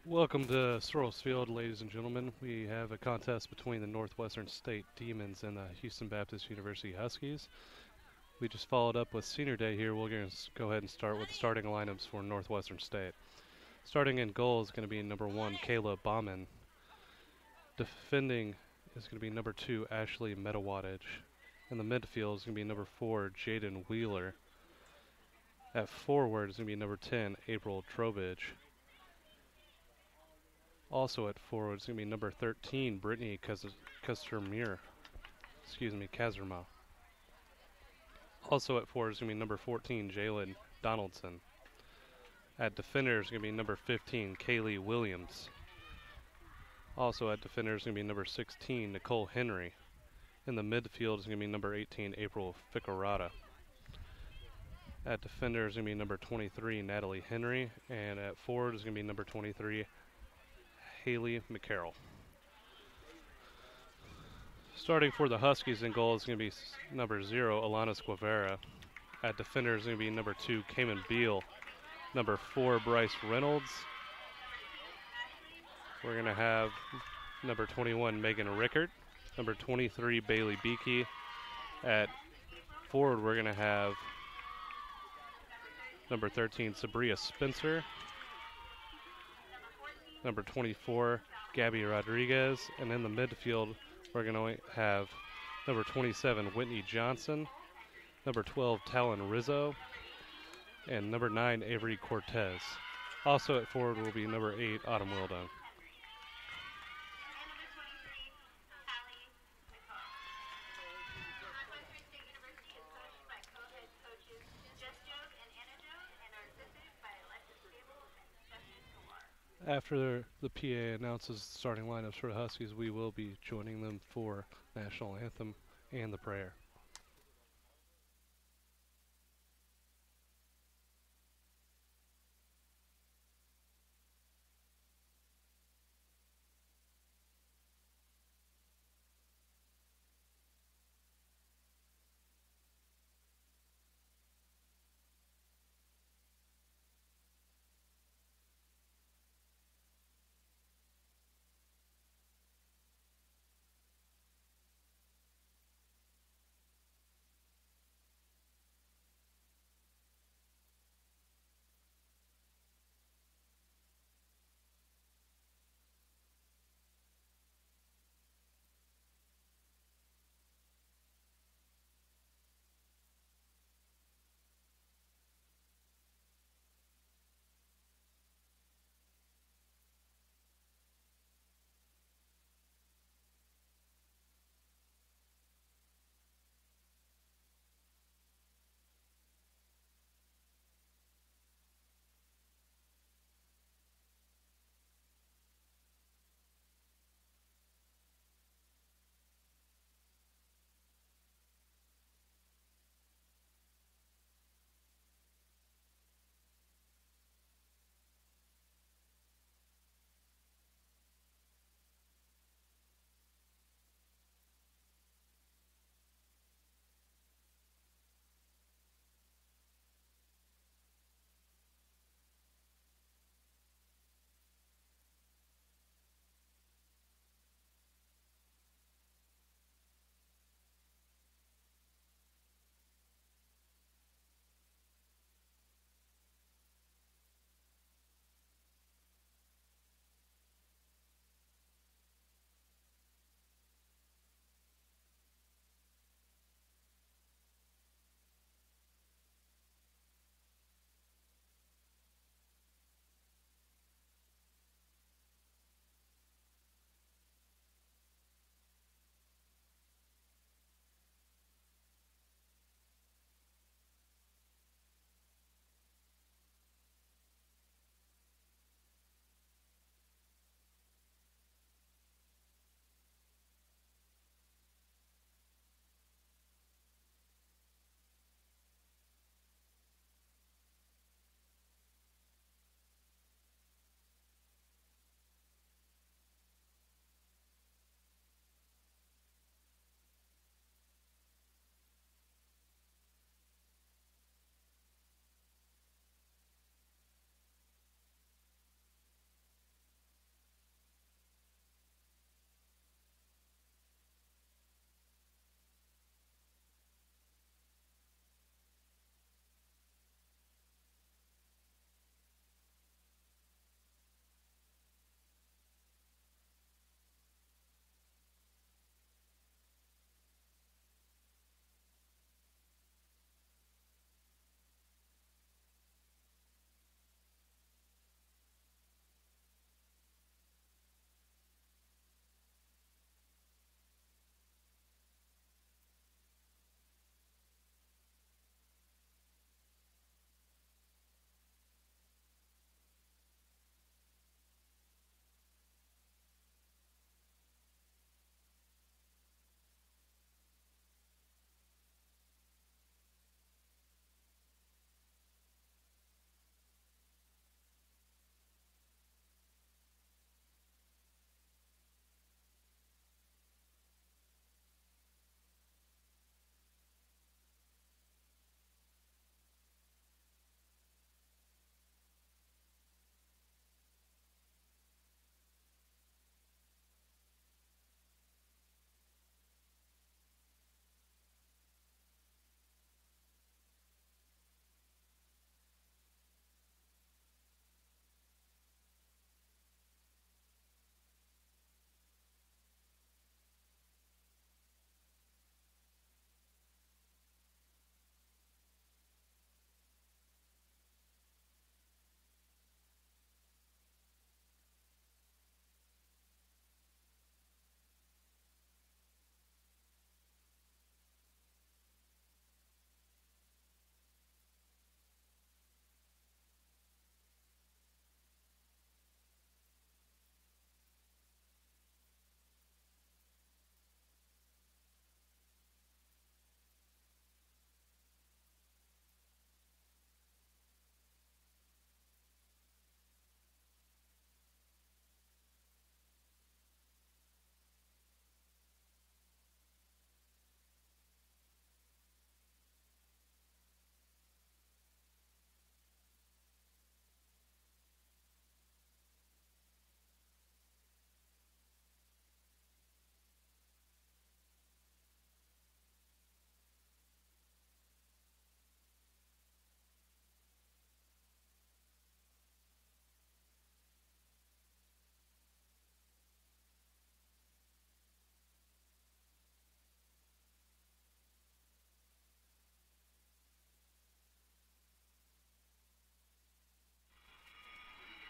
Welcome to Sorrells Field, ladies and gentlemen. We have a contest between the Northwestern State Demons and the Houston Baptist University Huskies. We just followed up with Senior Day here. We're going to go ahead and start with the starting lineups for Northwestern State. Starting in goal is going to be number 1, Kayla Bauman. Defending is going to be number 2, Ashley Metawattage. In the midfield is going to be number 4, Jaden Wheeler. At forward is going to be number 10, April Trowbridge. Also at forward is going to be number 13, Brittany Kazerma. Also at forward is going to be number 14, Jalen Donaldson. At defender is going to be number 15, Kaylee Williams. Also at defender is going to be number 16, Nicole Henry. In the midfield is going to be number 18, April Ficarata. At defender is going to be number 23, Natalie Henry. And at forward is going to be number 23, Haley McCarroll. Starting for the Huskies in goal is going to be number 0, Alana Squavera. At defender is going to be number 2, Cayman Beal. Number 4, Bryce Reynolds. We're going to have number 21, Megan Rickert. Number 23, Bailey Beakey. At forward, we're going to have number 13, Sabria Spencer. Number 24, Gabby Rodriguez. And in the midfield, we're going to have number 27, Whitney Johnson. Number 12, Talon Rizzo. And number 9, Avery Cortez. Also at forward will be number 8, Autumn Wildung. After the PA announces the starting lineups for the Huskies, we will be joining them for National Anthem and the prayer.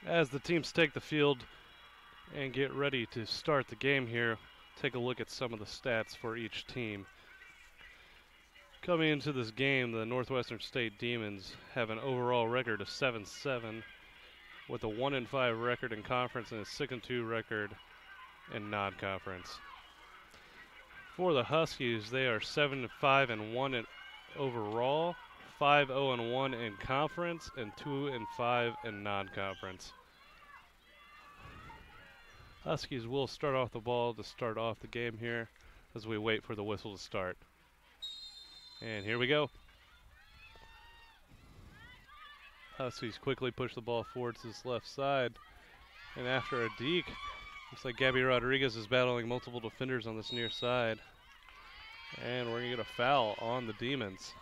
As the teams take the field and get ready to start the game here, take a look at some of the stats for each team. Coming into this game, the Northwestern State Demons have an overall record of 7-7 with a 1-5 record in conference and a 6-2 record in non-conference. For the Huskies, they are 7-5-1 in overall, 5-0-1 in conference, and 2-5 in non-conference. Huskies will start off the ball to start off the game here as we wait for the whistle to start. And here we go. Huskies quickly push the ball forward to this left side. And after a deke, looks like Gabby Rodriguez is battling multiple defenders on this near side. And we're going to get a foul on the Demons.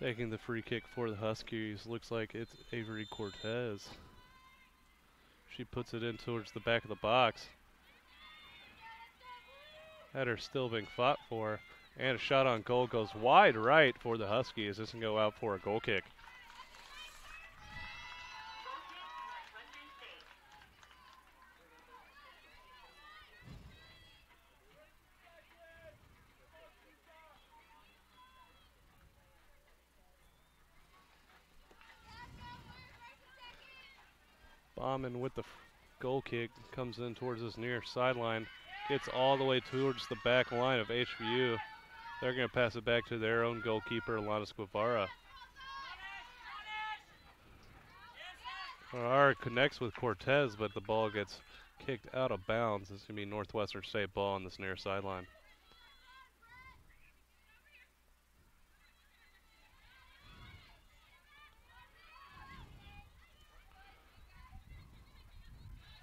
Taking the free kick for the Huskies, looks like it's Avery Cortez. She puts it in towards the back of the box. Header still being fought for, and a shot on goal goes wide right for the Huskies. This can go out for a goal kick. Bauman with the goal kick comes in towards this near sideline. Gets all the way towards the back line of HBU. They're going to pass it back to their own goalkeeper, Alanis Guevara. Guevara connects with Cortez, but the ball gets kicked out of bounds. It's going to be Northwestern State ball on this near sideline.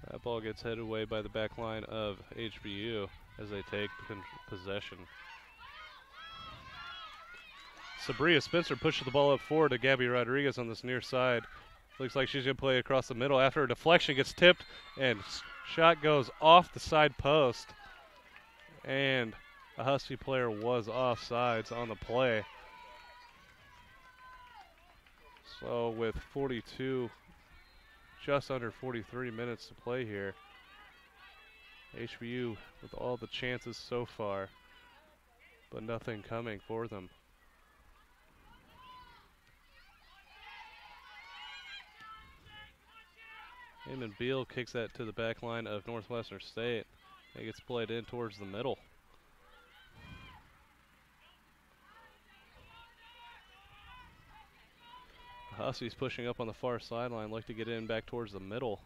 That ball gets headed away by the back line of HBU as they take possession. Sabria Spencer pushes the ball up forward to Gabby Rodriguez on this near side. Looks like she's going to play across the middle. After a deflection, gets tipped, and shot goes off the side post. And a Husky player was offsides on the play. So with 42, just under 43 minutes to play here, HBU with all the chances so far, but nothing coming for them. Eamon Beal kicks that to the back line of Northwestern State. It gets played in towards the middle. The Huskies pushing up on the far sideline, look to get in back towards the middle.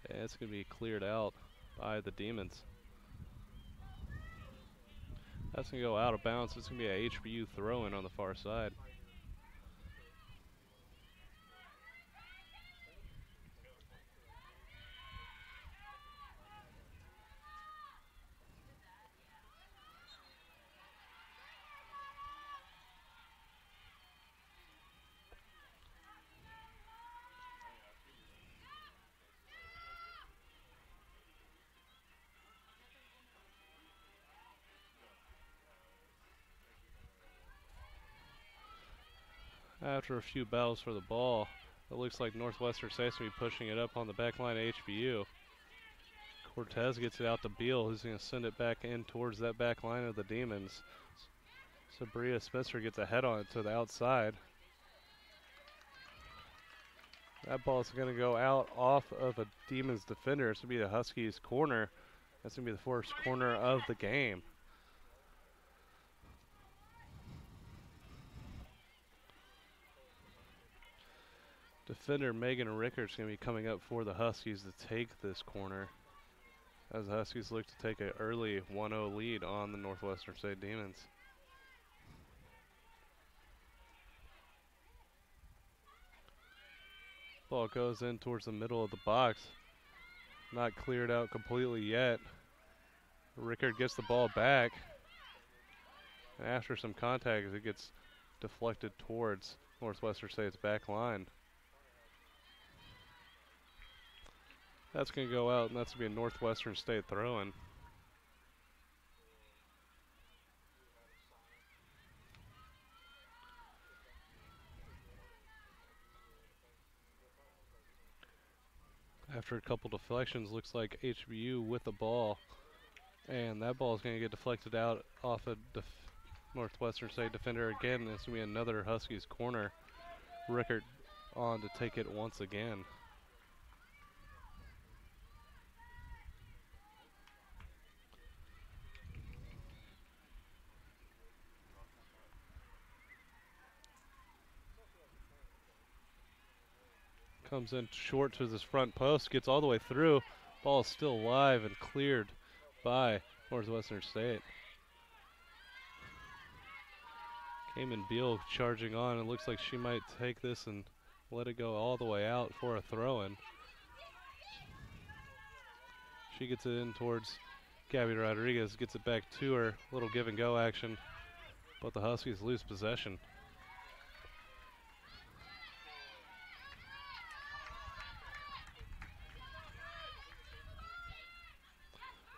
And it's going to be cleared out by the Demons. That's going to go out of bounds. It's going to be a HBU throw-in on the far side. After a few battles for the ball, it looks like Northwestern State's going to be pushing it up on the back line of HBU. Cortez gets it out to Beal, who's going to send it back in towards that back line of the Demons. Sabria Spencer gets a head on it to the outside. That ball is going to go out off of a Demons defender. It's going to be the Huskies' corner. That's going to be the first corner of the game. Defender Megan Rickards going to be coming up for the Huskies to take this corner, as the Huskies look to take an early 1-0 lead on the Northwestern State Demons. Ball goes in towards the middle of the box. Not cleared out completely yet. Rickard gets the ball back. And after some contact, it gets deflected towards Northwestern State's back line. That's going to go out, and that's going to be a Northwestern State throw-in. After a couple deflections, looks like HBU with the ball. And that ball is going to get deflected out off a Northwestern State defender again. And it's going to be another Huskies corner. Rickard on to take it once again. Comes in short to his front post, gets all the way through. Ball is still live and cleared by Northwestern State. Cayman Beal charging on. It looks like she might take this and let it go all the way out for a throw-in. She gets it in towards Gabby Rodriguez, gets it back to her. Little give and go action, but the Huskies lose possession.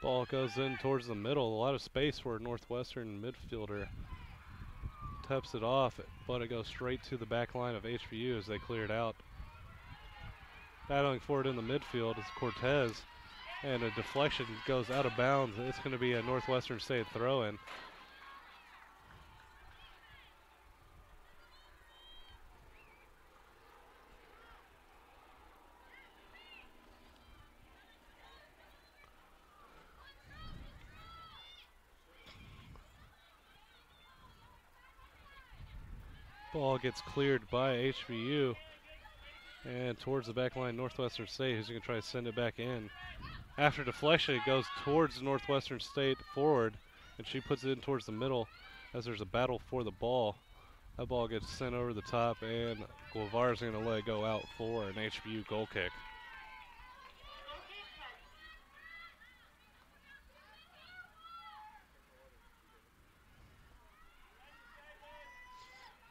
Ball goes in towards the middle. A lot of space for a Northwestern midfielder. Taps it off, but it goes straight to the back line of HBU as they clear it out. Battling forward in the midfield is Cortez, and a deflection goes out of bounds. It's going to be a Northwestern State throw-in. Ball gets cleared by HBU, and towards the back line, Northwestern State, who's going to try to send it back in. After deflection, it goes towards Northwestern State forward, and she puts it in towards the middle as there's a battle for the ball. That ball gets sent over the top, and Guevara's going to let it go out for an HBU goal kick.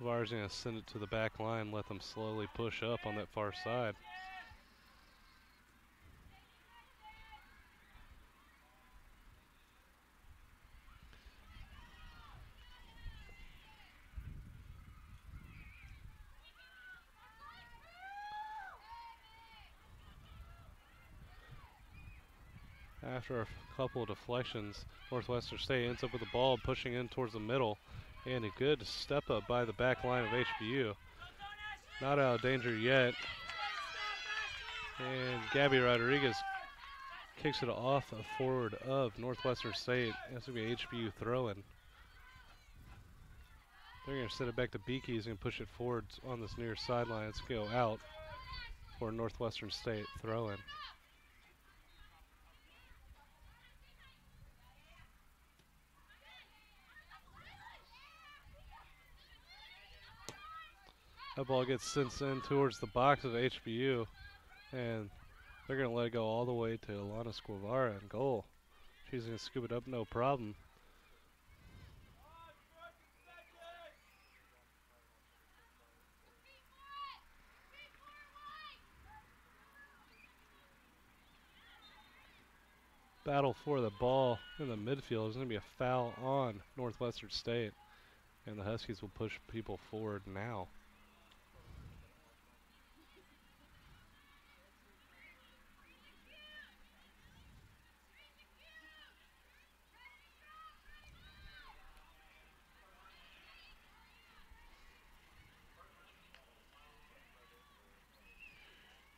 Guevara's going to send it to the back line, let them slowly push up on that far side. After a couple of deflections, Northwestern State ends up with the ball pushing in towards the middle, and a good step up by the back line of HBU. Not out of danger yet. And Gabby Rodriguez kicks it off a forward of Northwestern State. That's going to be an HBU throw-in. They're going to send it back to Beakey. He's going to push it forward on this near sideline. It's going to go out for Northwestern State throw-in. That ball gets sent in towards the box of HBU, and they're going to let it go all the way to Alana Guevara in goal. She's going to scoop it up, no problem. Battle for the ball in the midfield. There's going to be a foul on Northwestern State, and the Huskies will push people forward now.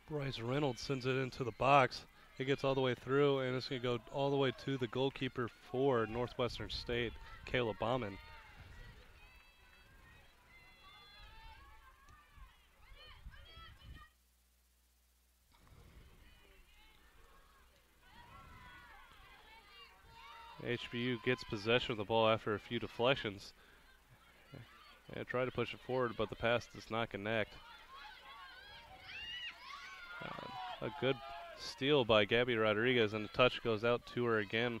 Bryce Reynolds sends it into the box. It gets all the way through, and it's going to go all the way to the goalkeeper for Northwestern State, Kayla Bauman. HBU gets possession of the ball after a few deflections. They try to push it forward, but the pass does not connect. A good steal by Gabby Rodriguez, and the touch goes out to her again,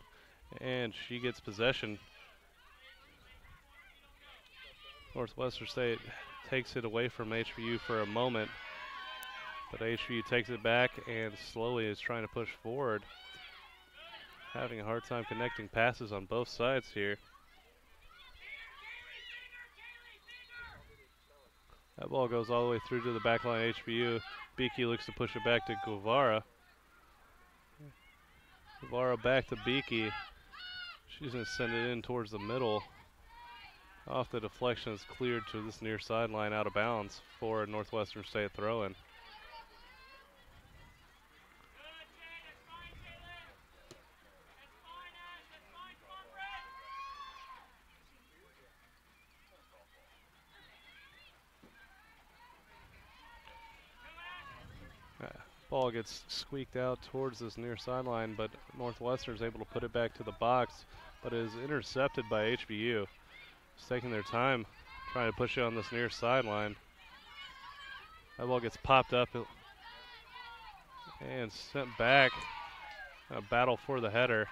and she gets possession. Northwestern State takes it away from HBU for a moment. But HBU takes it back and slowly is trying to push forward. Having a hard time connecting passes on both sides here. That ball goes all the way through to the back line HBU. Beakey looks to push it back to Guevara. Guevara back to Beakey. She's going to send it in towards the middle. Off the deflection is cleared to this near sideline out of bounds for a Northwestern State throw-in. Ball gets squeaked out towards this near sideline, but Northwestern is able to put it back to the box, but is intercepted by HBU. It's taking their time trying to push it on this near sideline. That ball gets popped up and sent back. A battle for the header.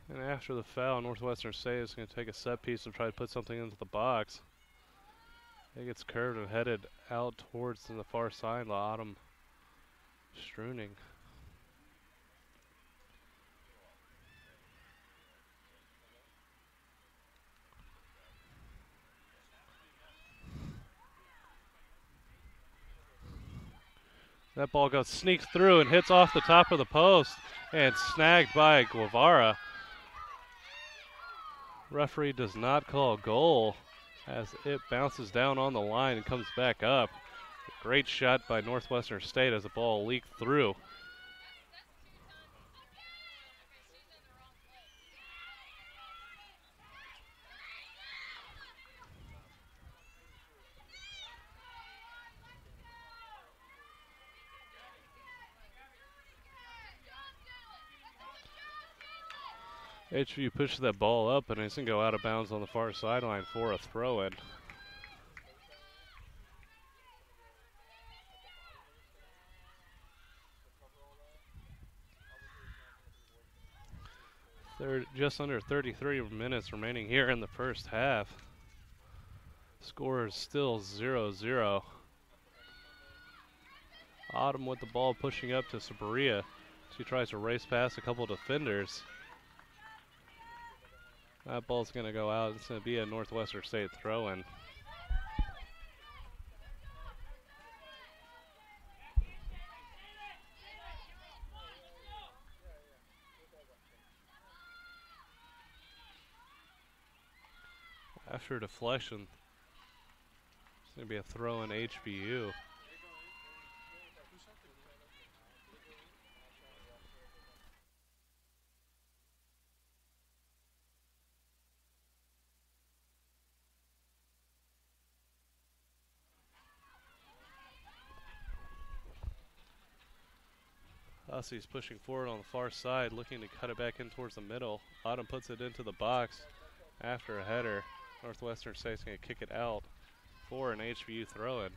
And after the foul, Northwestern State is going to take a set piece and try to put something into the box. It gets curved and headed out towards the far side. Autumn Struening. That ball sneaks through and hits off the top of the post and snagged by Guevara. Referee does not call a goal as it bounces down on the line and comes back up. Great shot by Northwestern State as the ball leaked through. HBU pushes that ball up and it's going to go out of bounds on the far sideline for a throw-in. Just under 33 minutes remaining here in the first half. Score is still 0-0. Autumn with the ball pushing up to Sabria. She tries to race past a couple of defenders. That ball's going to go out. It's going to be a Northwestern State throw-in. After deflection, it's going to be a throw-in HBU. Hussey's pushing forward on the far side, looking to cut it back in towards the middle. Autumn puts it into the box after a header. Northwestern State's going to kick it out for an HBU throw-in.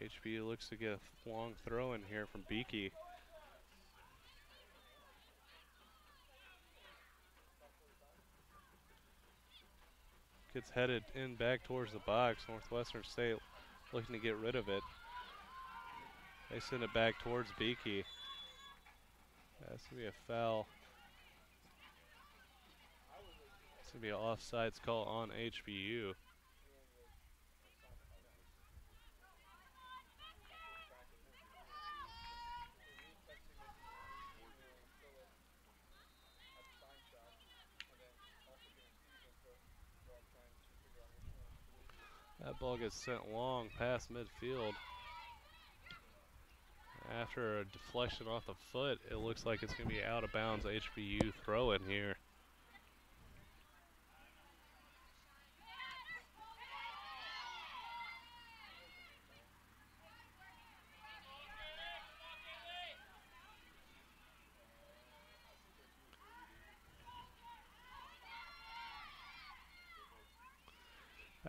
HBU looks to get a long throw in here from Beakey. Gets headed in back towards the box. Northwestern State looking to get rid of it. They send it back towards Beakey. That's going to be a foul. It's going to be an offsides call on HBU. That ball gets sent long past midfield. After a deflection off the foot, it looks like it's going to be out of bounds HBU throw in here.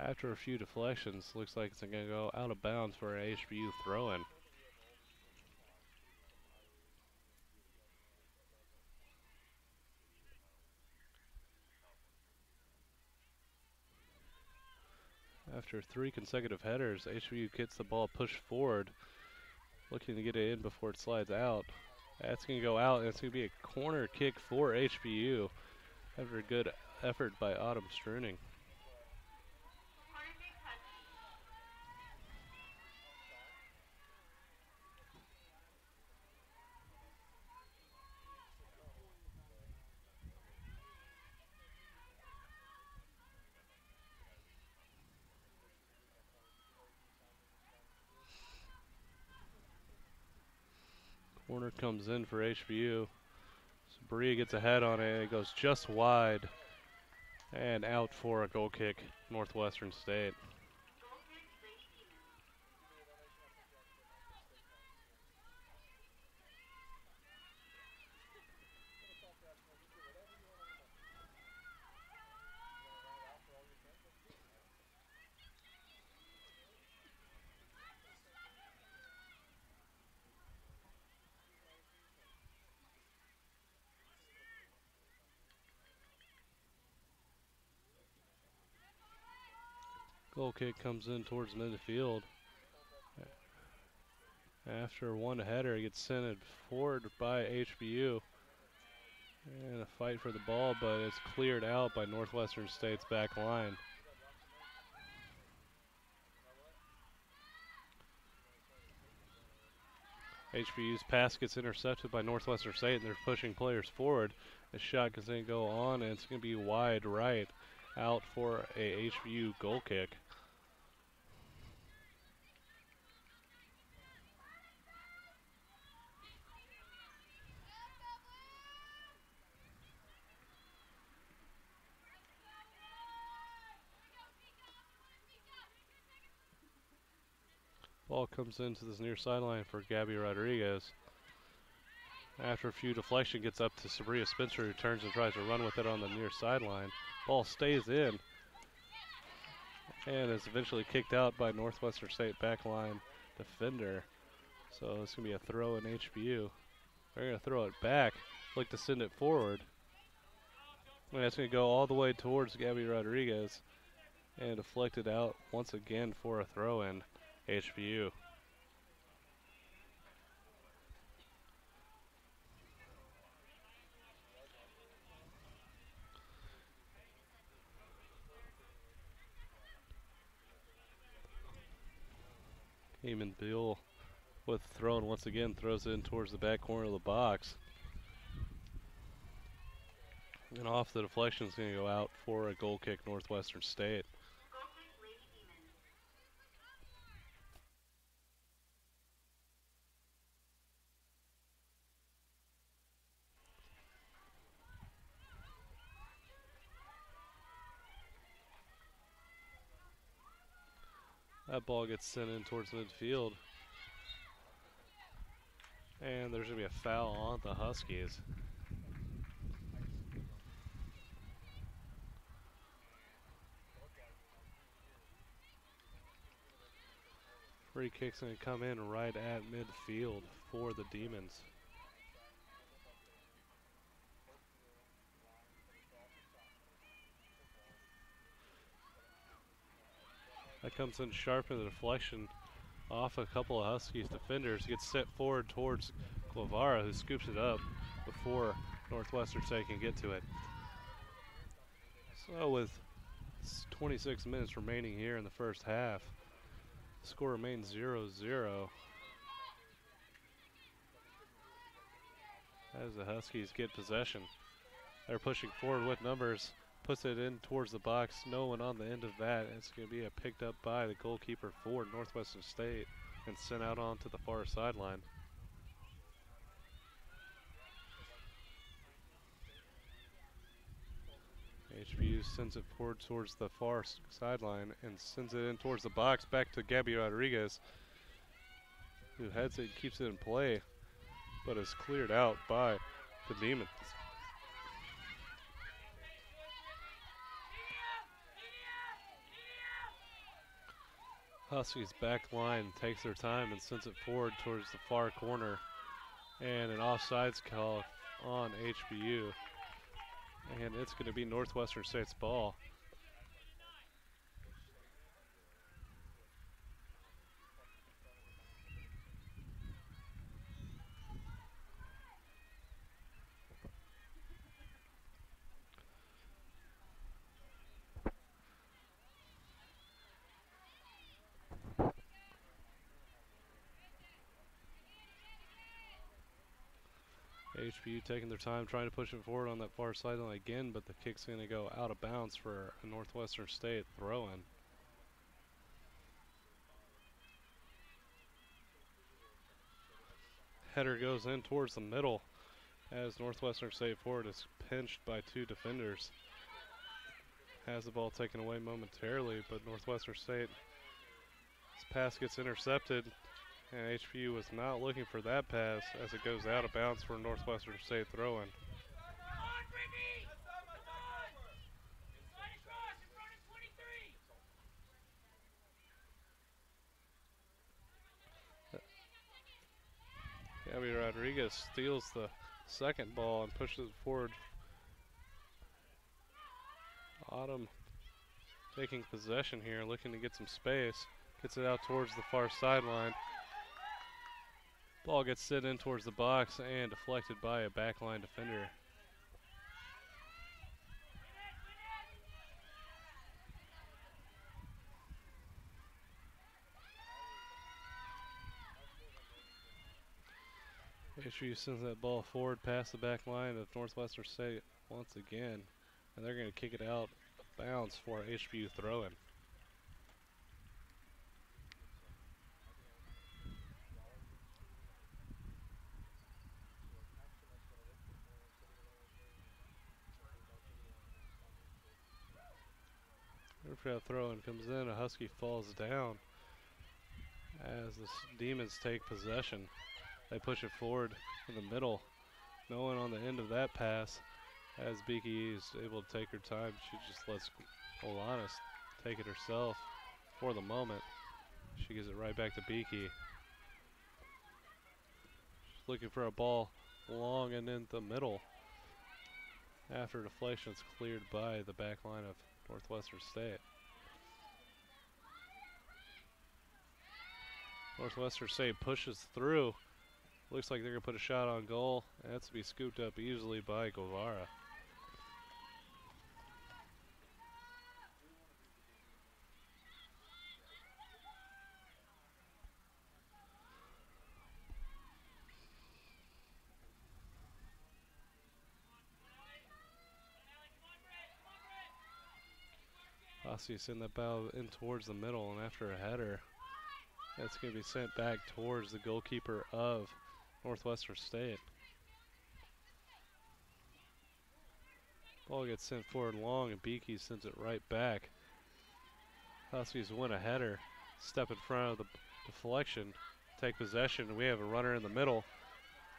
After a few deflections, looks like it's going to go out of bounds for an HBU throw-in. After 3 consecutive headers, HBU gets the ball pushed forward, looking to get it in before it slides out. That's going to go out, and it's going to be a corner kick for HBU after a good effort by Autumn Struning. Corner comes in for HBU. Sabria gets a head on it. It goes just wide and out for a goal kick, Northwestern State. Goal kick comes in towards midfield. After one header, it gets sent forward by HBU. And a fight for the ball, but it's cleared out by Northwestern State's back line. HBU's pass gets intercepted by Northwestern State, and they're pushing players forward. The shot is going to go on, and it's going to be wide right, out for a HBU goal kick. Ball comes into this near sideline for Gabby Rodriguez. After a few deflection, gets up to Sabria Spencer, who turns and tries to run with it on the near sideline. Ball stays in and is eventually kicked out by Northwestern State backline defender. So it's going to be a throw in HBU. They're going to throw it back, look to send it forward. And that's going to go all the way towards Gabby Rodriguez and deflected out once again for a throw in HBU. Eamon Beal with the throw, and once again throws it in towards the back corner of the box. And off the deflection is going to go out for a goal kick, Northwestern State. That ball gets sent in towards midfield. And there's going to be a foul on the Huskies. Free kick's going to come in right at midfield for the Demons. That comes in sharp in the deflection off a couple of Huskies defenders. Gets set forward towards Guevara, who scoops it up before Northwestern State can get to it. So with 26 minutes remaining here in the first half, the score remains 0-0. As the Huskies get possession. They're pushing forward with numbers. Puts it in towards the box. No one on the end of that. It's going to be picked up by the goalkeeper for Northwestern State and sent out onto the far sideline. HBU sends it forward towards the far sideline and sends it in towards the box back to Gabby Rodriguez, who heads it and keeps it in play, but is cleared out by the Demons. Huskies back line takes their time and sends it forward towards the far corner, and an offsides call on HBU, and it's going to be Northwestern State's ball. HBU taking their time trying to push it forward on that far sideline again, but the kick's going to go out of bounds for a Northwestern State throw-in. Header goes in towards the middle as Northwestern State forward is pinched by two defenders. Has the ball taken away momentarily, but Northwestern State's pass gets intercepted, and HBU was not looking for that pass as it goes out of bounds for Northwestern State throw-in. Gabby Rodriguez steals the second ball and pushes it forward. Autumn taking possession here, looking to get some space. Gets it out towards the far sideline. Ball gets sent in towards the box and deflected by a backline defender. HBU sends that ball forward past the back line of Northwestern State once again, and they're going to kick it out of bounds for a HBU throw-in. After that throw-in comes in, a Husky falls down as the Demons take possession. They push it forward in the middle. No one on the end of that pass as Beaky is able to take her time. She just lets Olanis take it herself for the moment. She gives it right back to Beaky. She's looking for a ball long and in the middle. After deflection, it's cleared by the back line of Northwestern State. Northwestern State pushes through. Looks like they're going to put a shot on goal. And that's to be scooped up easily by Guevara. Ossie send that ball in towards the middle, and after a header, that's going to be sent back towards the goalkeeper of Northwestern State. Ball gets sent forward long, and Beaky sends it right back. Huskies win a header, step in front of the deflection, take possession, and we have a runner in the middle.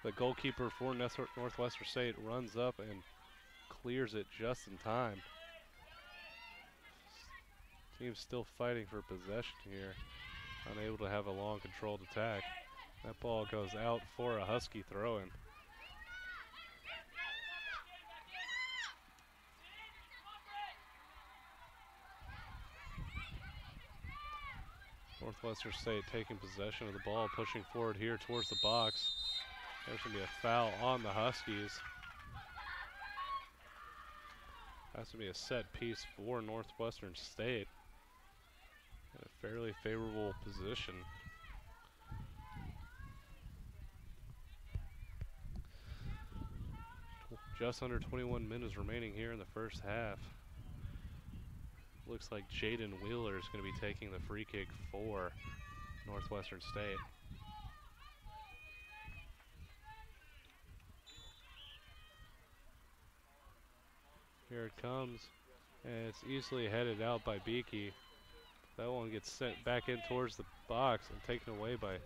The goalkeeper for Northwestern State runs up and clears it just in time. Team's still fighting for possession here, unable to have a long controlled attack. That ball goes out for a Husky throw-in. Northwestern State taking possession of the ball, pushing forward here towards the box. There's going to be a foul on the Huskies. Has to be a set piece for Northwestern State. In a fairly favorable position. Just under 21 minutes remaining here in the first half. Looks like Jaden Wheeler is going to be taking the free kick for Northwestern State. Here it comes. And it's easily headed out by Beakey. That one gets sent back in towards the box and taken away by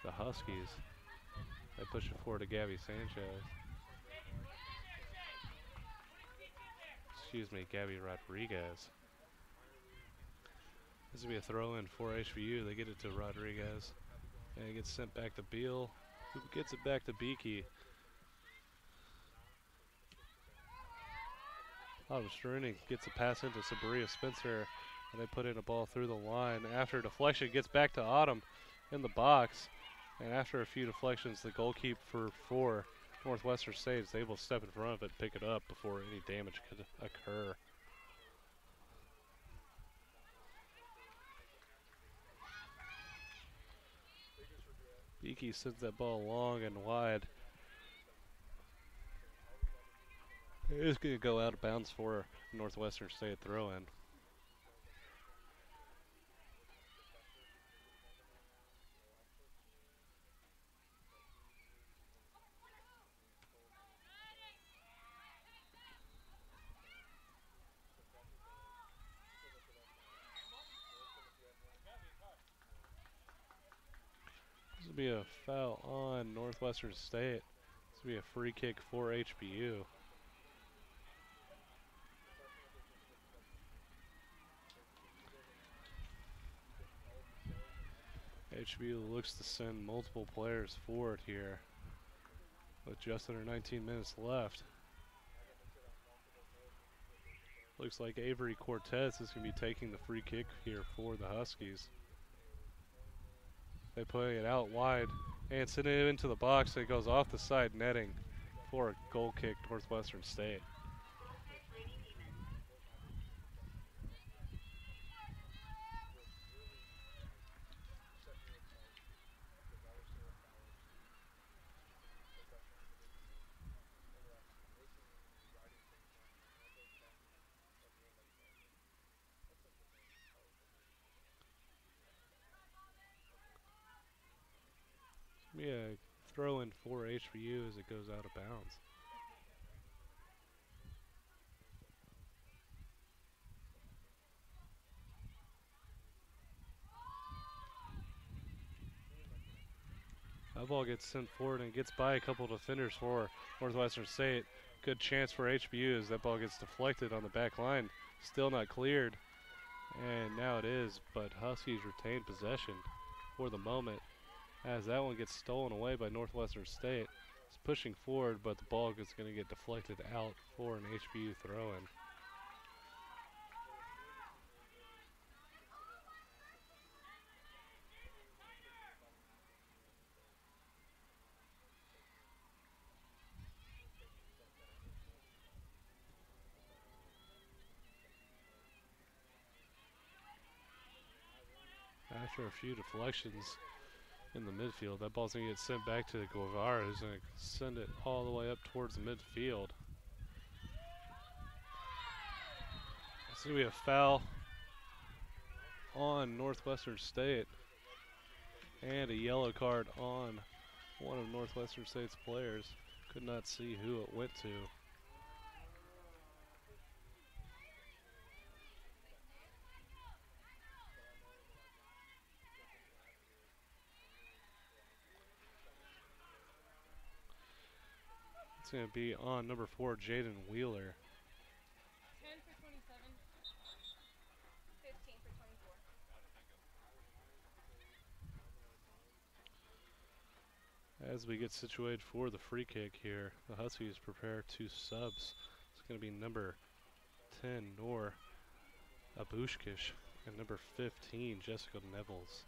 the Huskies. They push it forward to Gabby Sanchez. Excuse me, Gabby Rodriguez. This will be a throw in for HBU. They get it to Rodriguez. And it gets sent back to Beal, who gets it back to Beakey. Autumn Struening gets a pass into Sabria Spencer, and they put in a ball through the line. After a deflection, gets back to Autumn in the box. And after a few deflections, the goalkeeper for Northwestern State is able to step in front of it and pick it up before any damage could occur. Beakey sends that ball long and wide. It is going to go out of bounds for Northwestern State throw-in. This will be a foul on Northwestern State. This will be a free kick for HBU. HBU looks to send multiple players forward here with just under 19 minutes left. Looks like Avery Cortez is going to be taking the free kick here for the Huskies. They play it out wide and send it into the box. It goes off the side netting for a goal kick Northwestern State. Yeah, throw in for HBU as it goes out of bounds. That ball gets sent forward and gets by a couple defenders for Northwestern State. Good chance for HBU as that ball gets deflected on the back line. Still not cleared. And now it is, but Huskies retain possession for the moment as that one gets stolen away by Northwestern State. It's pushing forward, but the ball is going to get deflected out for an HBU throw-in. After a few deflections in the midfield, that ball's going to get sent back to Guevara, who's going to send it all the way up towards the midfield. It's going to be a foul on Northwestern State and a yellow card on one of Northwestern State's players. Could not see who it went to. It's going to be on number 4, Jaden Wheeler. 10 for 27, 15 for 24. As we get situated for the free kick here, the Huskies prepare 2 subs. It's going to be number 10, Nor Abushkish, and number 15, Jessica Nevels.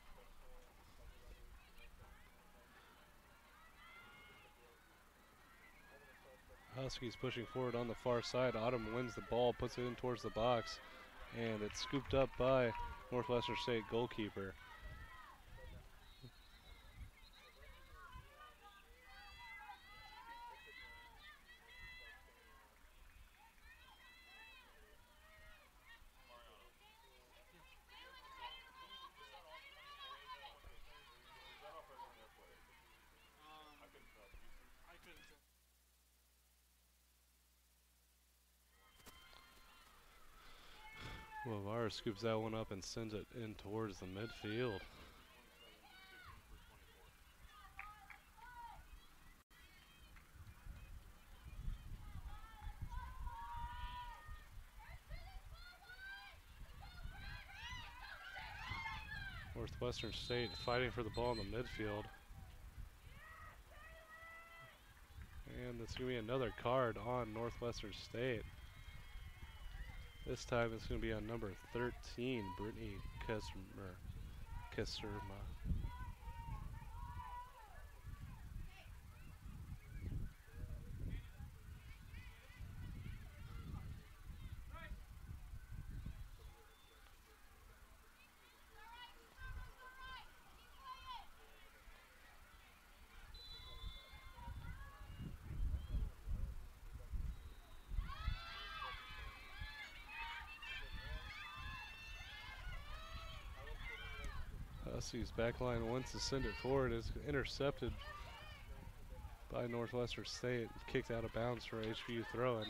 Huskies pushing forward on the far side. Autumn wins the ball, puts it in towards the box, and it's scooped up by Northwestern State goalkeeper. Guevara scoops that one up and sends it in towards the midfield. Northwestern State fighting for the ball in the midfield. And it's going to be another card on Northwestern State. This time it's going to be on number 13, Brittany Kesserma. Huskies backline wants to send it forward. It's intercepted by Northwestern State. Kicked out of bounds for HBU throw-in.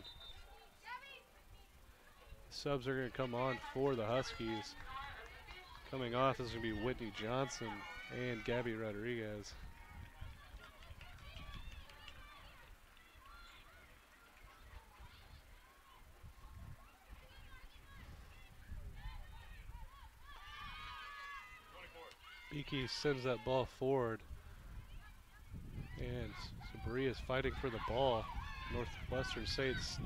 Subs are going to come on for the Huskies. Coming off is going to be Whitney Johnson and Gabby Rodriguez. Beakey sends that ball forward. And Sabria is fighting for the ball. Northwestern State's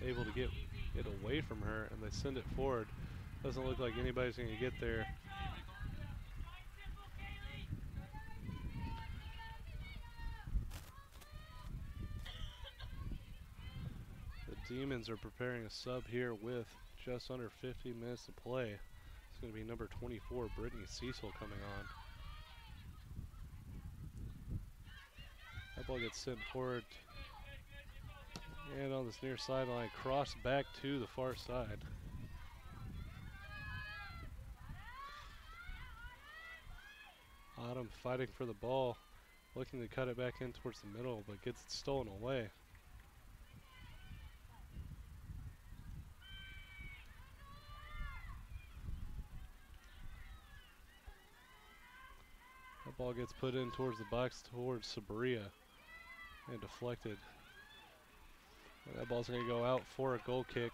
able to get it away from her, and they send it forward. Doesn't look like anybody's going to get there. The Demons are preparing a sub here with just under 15 minutes to play. It's going to be number 24, Brittany Cecil, coming on. That ball gets sent forward. And on this near sideline, cross back to the far side. Autumn fighting for the ball, looking to cut it back in towards the middle, but gets it stolen away. That ball gets put in towards the box towards Sabria and deflected. And that ball's going to go out for a goal kick,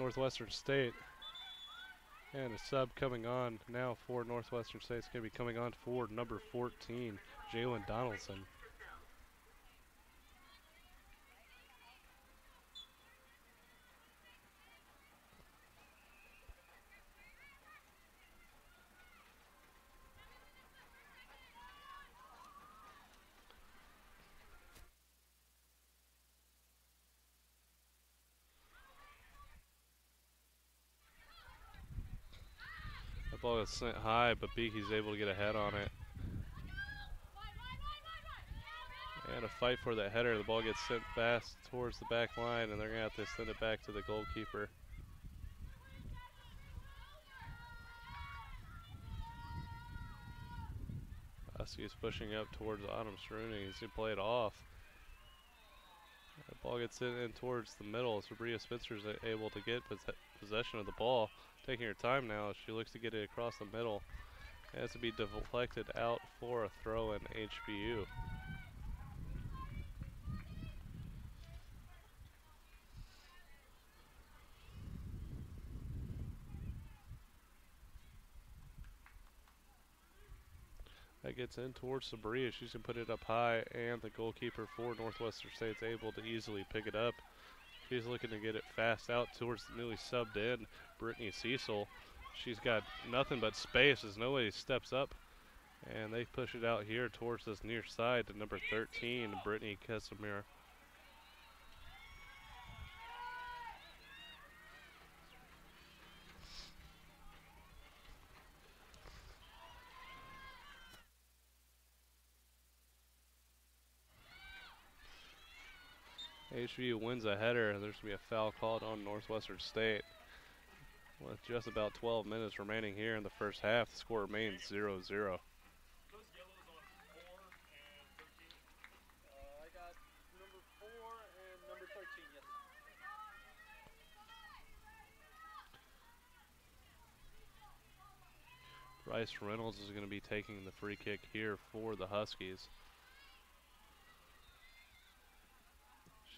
Northwestern State. And a sub coming on now for Northwestern State. It's going to be coming on for number 14, Jalen Donaldson. That ball is sent high, but Beakey's able to get a head on it. And a fight for that header. The ball gets sent fast towards the back line, and they're going to have to send it back to the goalkeeper. Huskies pushing up towards Autumn Strooning. He's going to play it off. The ball gets sent in towards the middle. Sabria Spencer's able to get possession of the ball. Taking her time now as she looks to get it across the middle. It has to be deflected out for a throw in HBU. That gets in towards Sabria. She's going to put it up high, and the goalkeeper for Northwestern State's able to easily pick it up. She's looking to get it fast out towards the newly subbed in, Brittany Cecil. She's got nothing but space as nobody steps up. And they push it out here towards this near side to number 13, Brittany Casimir. HBU wins a header, and there's going to be a foul called on Northwestern State. With just about 12 minutes remaining here in the first half, the score remains 0-0. Bryce Reynolds is going to be taking the free kick here for the Huskies.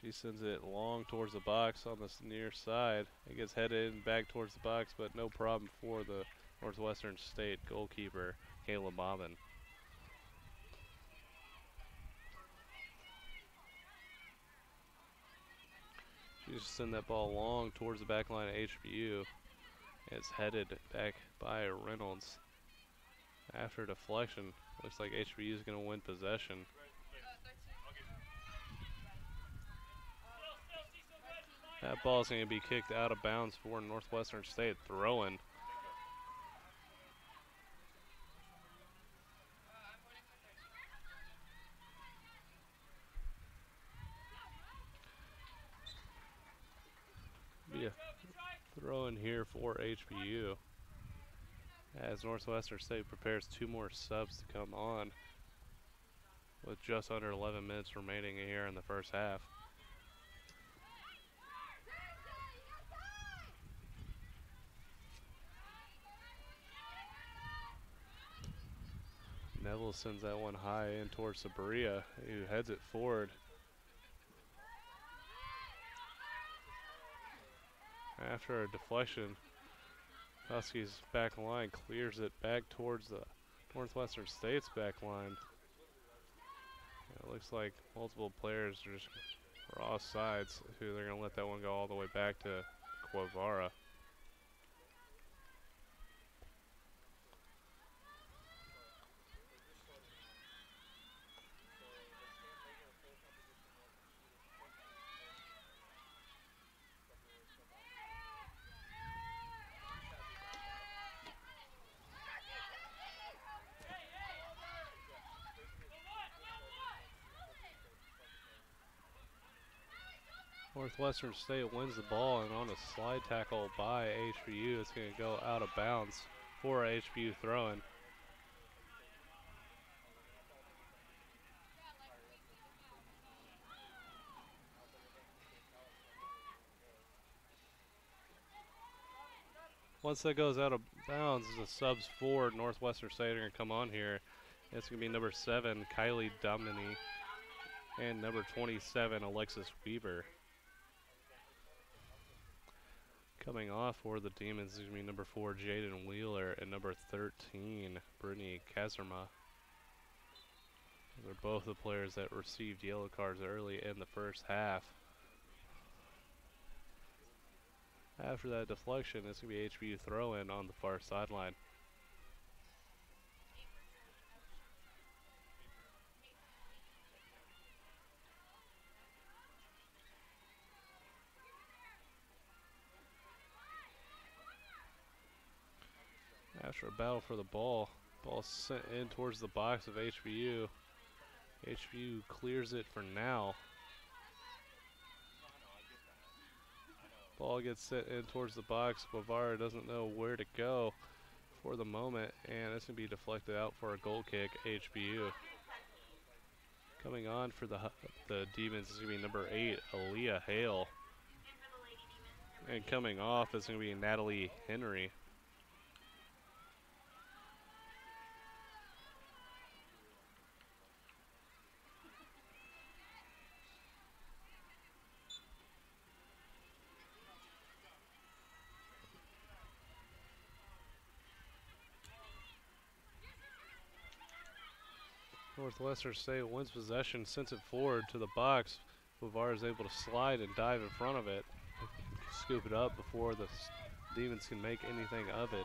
She sends it long towards the box on this near side. It gets headed and back towards the box, but no problem for the Northwestern State goalkeeper, Kayla Bobbin. She just sent that ball long towards the back line of HBU. It's headed back by Reynolds. After a deflection, looks like HBU is going to win possession. That ball is going to be kicked out of bounds for Northwestern State. Throw-in. Be a throw-in here for HBU as Northwestern State prepares 2 more subs to come on with just under 11 minutes remaining here in the first half. Neville sends that one high in towards Sabria, who heads it forward. After a deflection, Huskies back line clears it back towards the Northwestern State's back line. It looks like multiple players are just off sides, who they're going to let that one go all the way back to Quavara. Northwestern State wins the ball, and on a slide tackle by HBU, it's going to go out of bounds for a HBU throw-in. Once that goes out of bounds, the subs for Northwestern State are going to come on here. It's going to be number 7, Kylie Domini, and number 27, Alexis Weaver. Coming off for the Demons is going to be number 4, Jaden Wheeler, and number 13, Brittany Kazerma. They're both the players that received yellow cards early in the first half. After that deflection, it's going to be HBU throw-in on the far sideline. After a battle for the ball sent in towards the box of HBU. HBU clears it for now. Ball gets sent in towards the box. Guevara doesn't know where to go for the moment, and it's going to be deflected out for a goal kick, HBU. Coming on for the Demons is going to be number 8, Aaliyah Hale. And coming off is going to be Natalie Henry. Northwestern State wins possession, sends it forward to the box. Guevara is able to slide and dive in front of it, scoop it up before the Demons can make anything of it.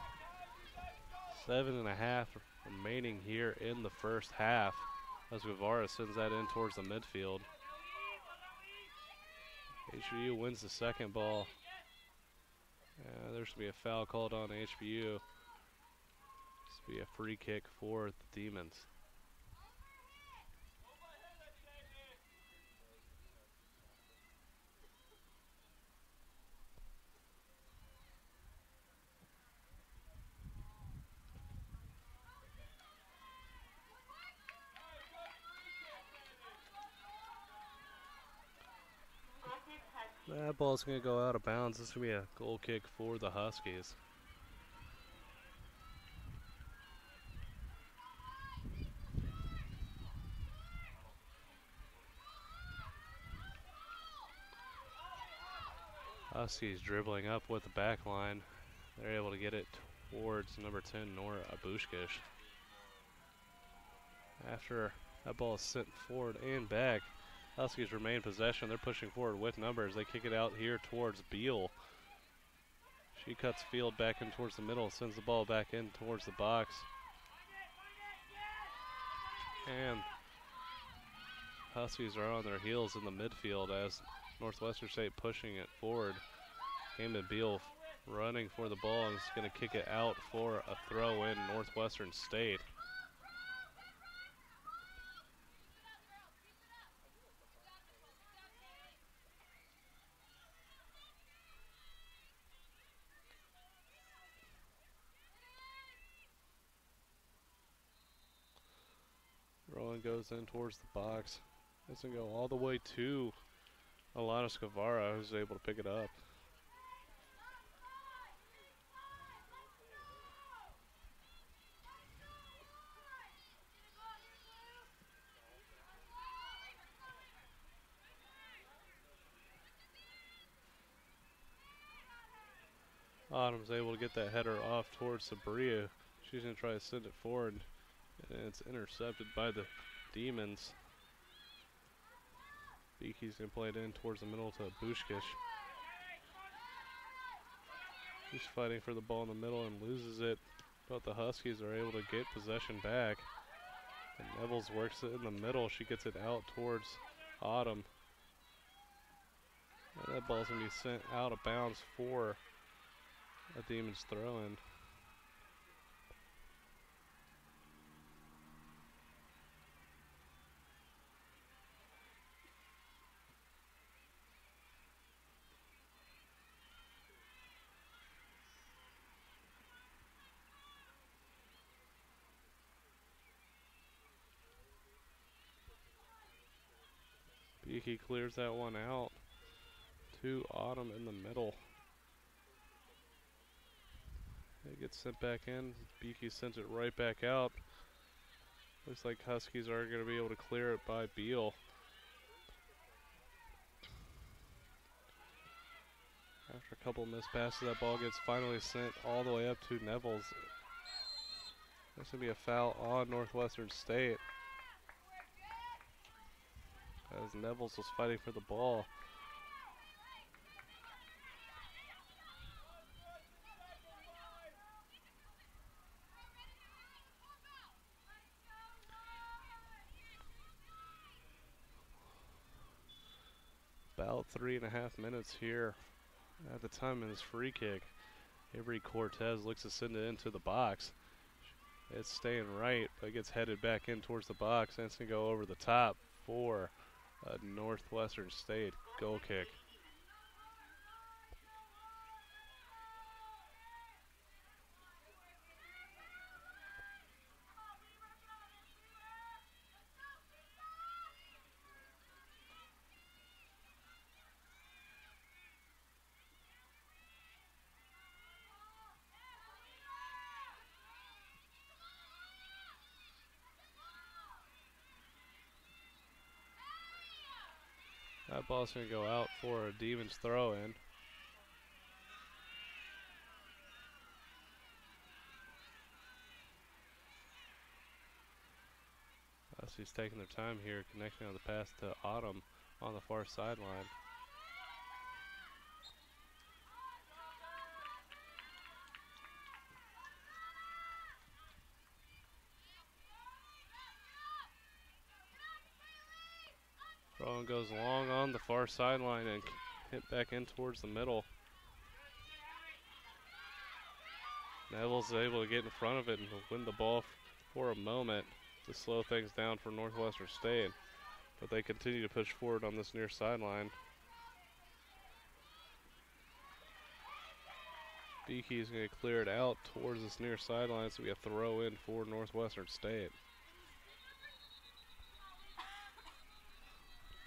7.5 remaining here in the first half as Guevara sends that in towards the midfield. HBU wins the second ball. There's going to be a foul called on HBU. This will be a free kick for the Demons. That ball's going to go out of bounds. This is going to be a goal kick for the Huskies. Huskies dribbling up with the back line. They're able to get it towards number 10, Nora Abushkish. After that ball is sent forward and back, Huskies remain possession. They're pushing forward with numbers. They kick it out here towards Beal. She cuts field back in towards the middle, sends the ball back in towards the box. And Huskies are on their heels in the midfield as Northwestern State pushing it forward. Camden Beal running for the ball and is going to kick it out for a throw in Northwestern State. Rowan goes in towards the box. Doesn't go all the way to Alana Scavara, who's able to pick it up. Autumn's able to get that header off towards Sabria. She's going to try to send it forward, and it's intercepted by the Demons. Beakey's going to play it in towards the middle to Bushkish. She's fighting for the ball in the middle and loses it, but the Huskies are able to get possession back. And Nevels works it in the middle. She gets it out towards Autumn. And that ball's going to be sent out of bounds for a Demons throw-in. Beakey clears that one out to Autumn in the middle. It gets sent back in. Beakey sends it right back out. Looks like Huskies are going to be able to clear it by Beal. After a couple missed passes, that ball gets finally sent all the way up to Nevels. There's going to be a foul on Northwestern State, as Nevels was fighting for the ball. About 3.5 minutes here at the time of this free kick. Avery Cortez looks to send it into the box. It's staying right, but it gets headed back in towards the box, and it's going to go over the top for a Northwestern State goal kick. That ball's going to go out for a Demons throw-in. Huskies taking their time here, connecting on the pass to Autumn on the far sideline. Throw goes long on the far sideline and hit back in towards the middle. Neville's is able to get in front of it and win the ball for a moment to slow things down for Northwestern State. But they continue to push forward on this near sideline. Beakey is going to clear it out towards this near sideline, so we have throw in for Northwestern State.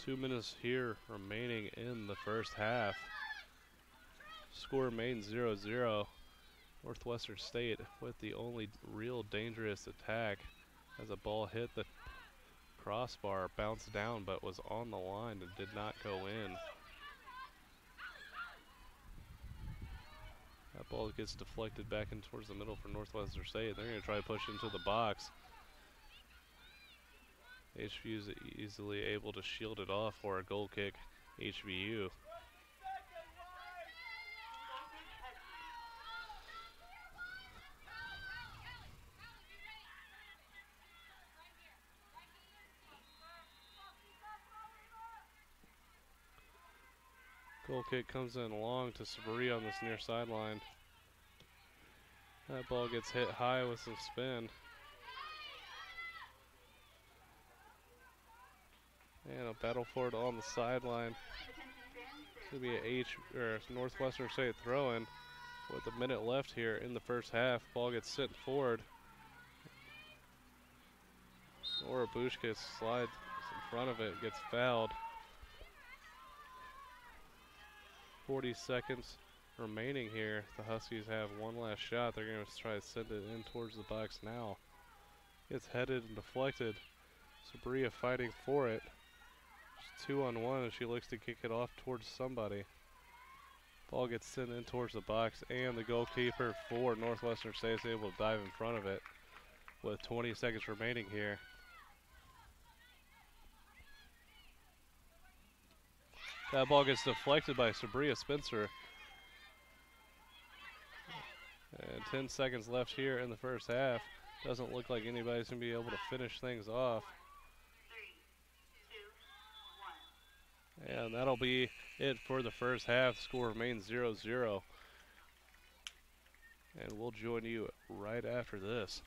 2 minutes here remaining in the first half. Score remains 0-0. Northwestern State with the only real dangerous attack as a ball hit the crossbar, bounced down but was on the line and did not go in. That ball gets deflected back in towards the middle for Northwestern State. They're going to try to push into the box. HBU is easily able to shield it off for a goal kick. HBU. Goal kick comes in long to Sabri on this near sideline. That ball gets hit high with some spin. And a battle for it on the sideline. It's going to be a Northwestern State throw-in with a minute left here in the first half. Ball gets sent forward. Or Bushka slides in front of it, gets fouled. 40 seconds remaining here. The Huskies have one last shot. They're going to try to send it in towards the box now. Gets headed and deflected. Sabria fighting for it. She's 2-on-1 and she looks to kick it off towards somebody. Ball gets sent in towards the box, and the goalkeeper for Northwestern State is able to dive in front of it with 20 seconds remaining here. That ball gets deflected by Sabria Spencer. And 10 seconds left here in the first half. Doesn't look like anybody's going to be able to finish things off. 3, 2, 1. And that'll be it for the first half. The score remains 0-0. And we'll join you right after this.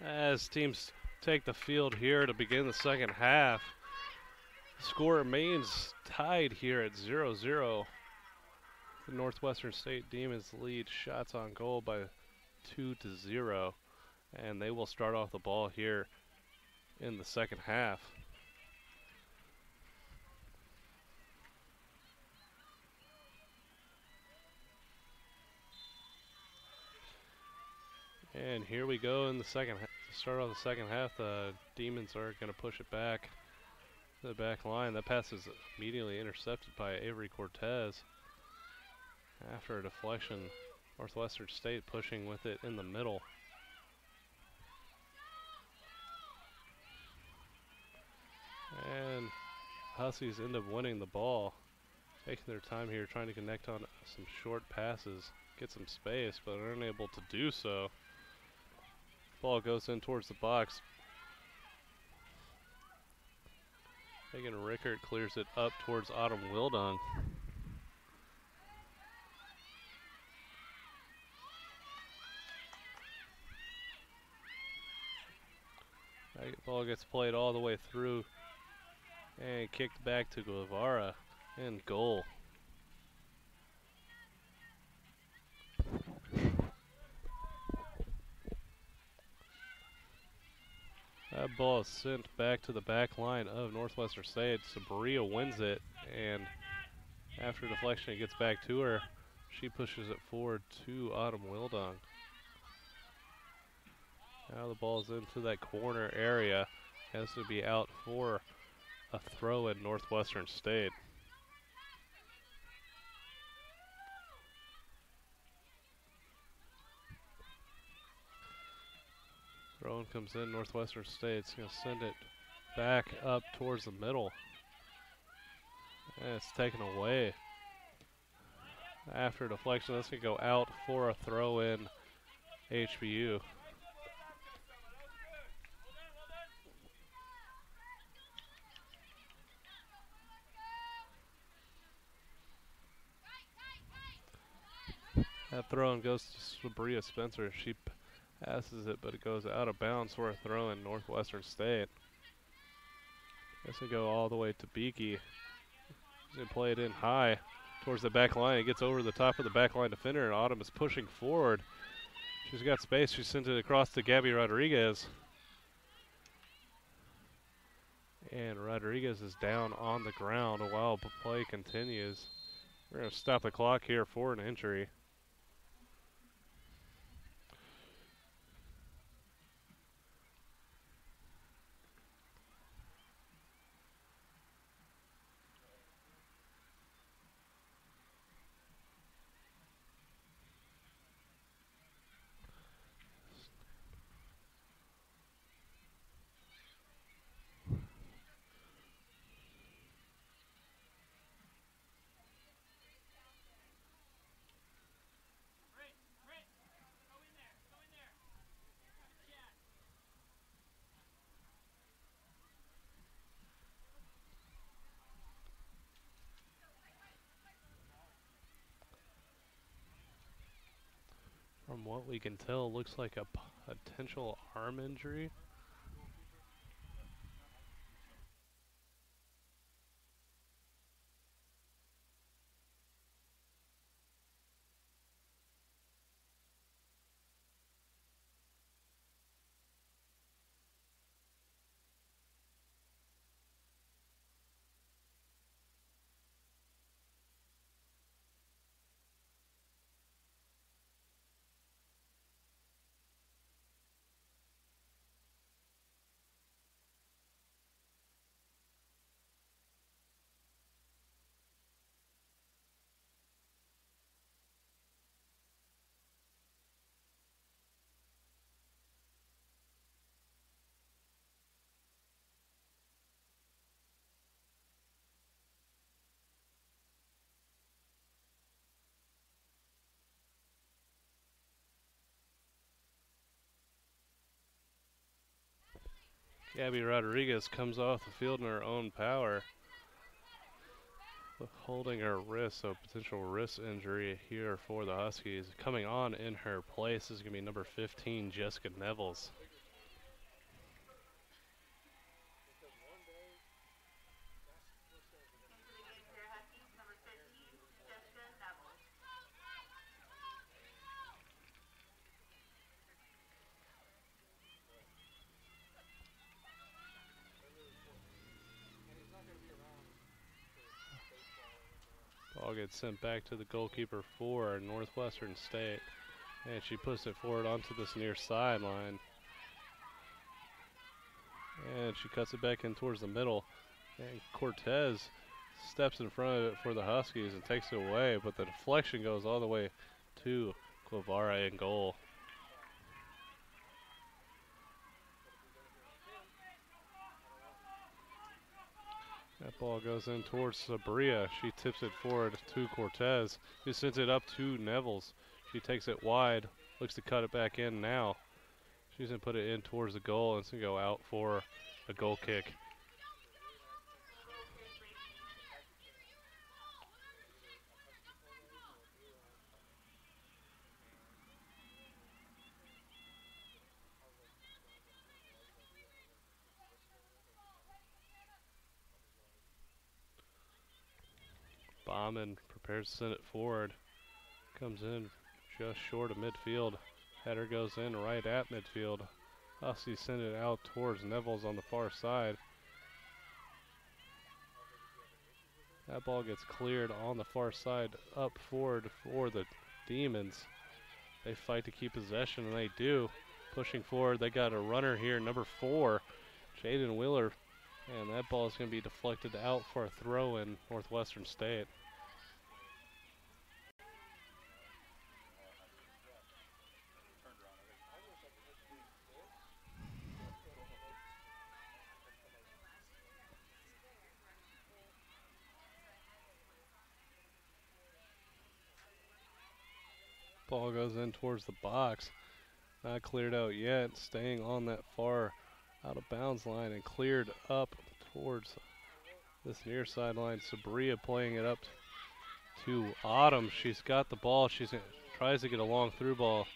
as teams take the field here to begin the second half. Score remains tied here at 0-0. The Northwestern State Demons lead shots on goal by 2-0, and they will start off the ball here in the second half. And here we go in the second half. To start off the second half, the Demons are going to push it back to the back line. That pass is immediately intercepted by Avery Cortez. After a deflection, Northwestern State pushing with it in the middle. And Huskies end up winning the ball, taking their time here, trying to connect on some short passes, get some space, but are unable to do so. Ball goes in towards the box. Megan Rickert clears it up towards Autumn Wildung. That ball gets played all the way through and kicked back to Guevara and goal. That ball is sent back to the back line of Northwestern State. Sabria wins it, and after deflection it gets back to her. She pushes it forward to Autumn Wildung. Now the ball is into that corner area. Has to be out for a throw at Northwestern State. Throw-in comes in. Northwestern State's going to send it back up towards the middle. And it's taken away. After deflection, that's going to go out for a throw-in HBU. That throw-in goes to Sabria Spencer. She passes it, but it goes out of bounds for a throw in Northwestern State. Guess we go all the way to Beakey. He's going to play it in high towards the back line. It gets over the top of the back line defender, and Autumn is pushing forward. She's got space. She sent it across to Gabby Rodriguez. And Rodriguez is down on the ground while play continues. We're going to stop the clock here for an injury. From what we can tell, looks like a potential arm injury. Gabby Rodriguez comes off the field in her own power, holding her wrist, so potential wrist injury here for the Huskies. Coming on in her place is going to be number 15, Jessica Nevels. Ball gets sent back to the goalkeeper for Northwestern State. And she puts it forward onto this near sideline. And she cuts it back in towards the middle. And Cortez steps in front of it for the Huskies and takes it away. But the deflection goes all the way to Guevara in goal. That ball goes in towards Sabria. She tips it forward to Cortez, who sends it up to Nevels. She takes it wide, looks to cut it back in now. She's going to put it in towards the goal, and it's going to go out for a goal kick. Bauman prepares to send it forward. Comes in just short of midfield. Header goes in right at midfield. Huskies send it out towards Nevels on the far side. That ball gets cleared on the far side up forward for the Demons. They fight to keep possession, and they do. Pushing forward, they got a runner here, number 4, Jaden Wheeler. And that ball is going to be deflected out for a throw in Northwestern State. Ball goes in towards the box. Not cleared out yet. Staying on that far out of bounds line and cleared up towards this near sideline. Sabria playing it up to Autumn. She's got the ball. She tries to get a long through ball.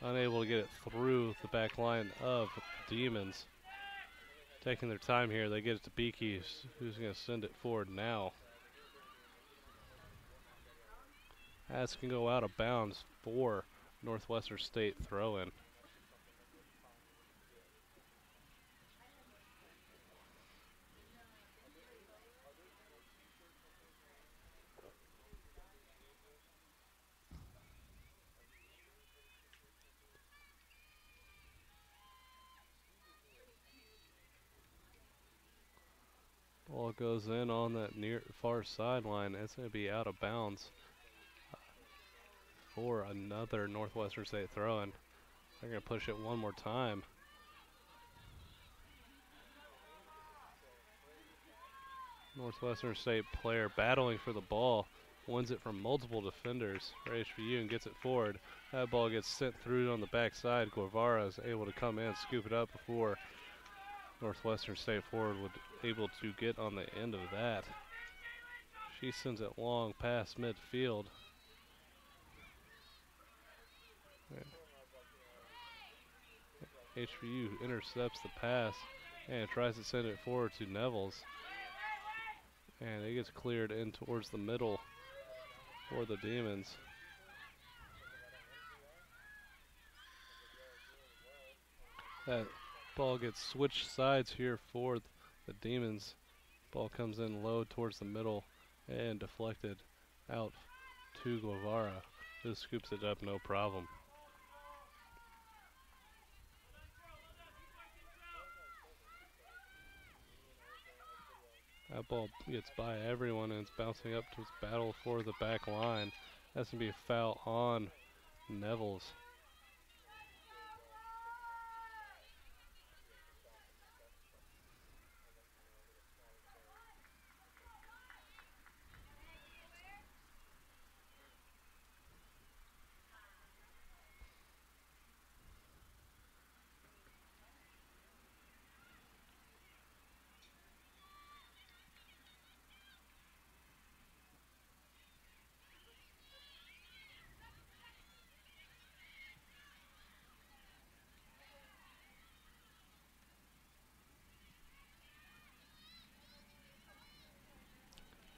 Unable to get it through the back line of Demons. Taking their time here. They get it to Beakey, who's going to send it forward now. That's going to go out of bounds for Northwestern State throw-in. Ball goes in on that near far sideline. It's going to be out of bounds for another Northwestern State throw-in. They're going to push it one more time. Northwestern State player battling for the ball. Wins it from multiple defenders for HBU and gets it forward. That ball gets sent through on the backside. Guevara is able to come in, scoop it up before Northwestern State forward would able to get on the end of that. She sends it long past midfield. HBU intercepts the pass and tries to send it forward to Nevels. And it gets cleared in towards the middle for the Demons. That ball gets switched sides here for the Demons. Ball comes in low towards the middle and deflected out to Guevara, who scoops it up no problem. That ball gets by everyone and it's bouncing up to its battle for the back line. That's going to be a foul on Nevels.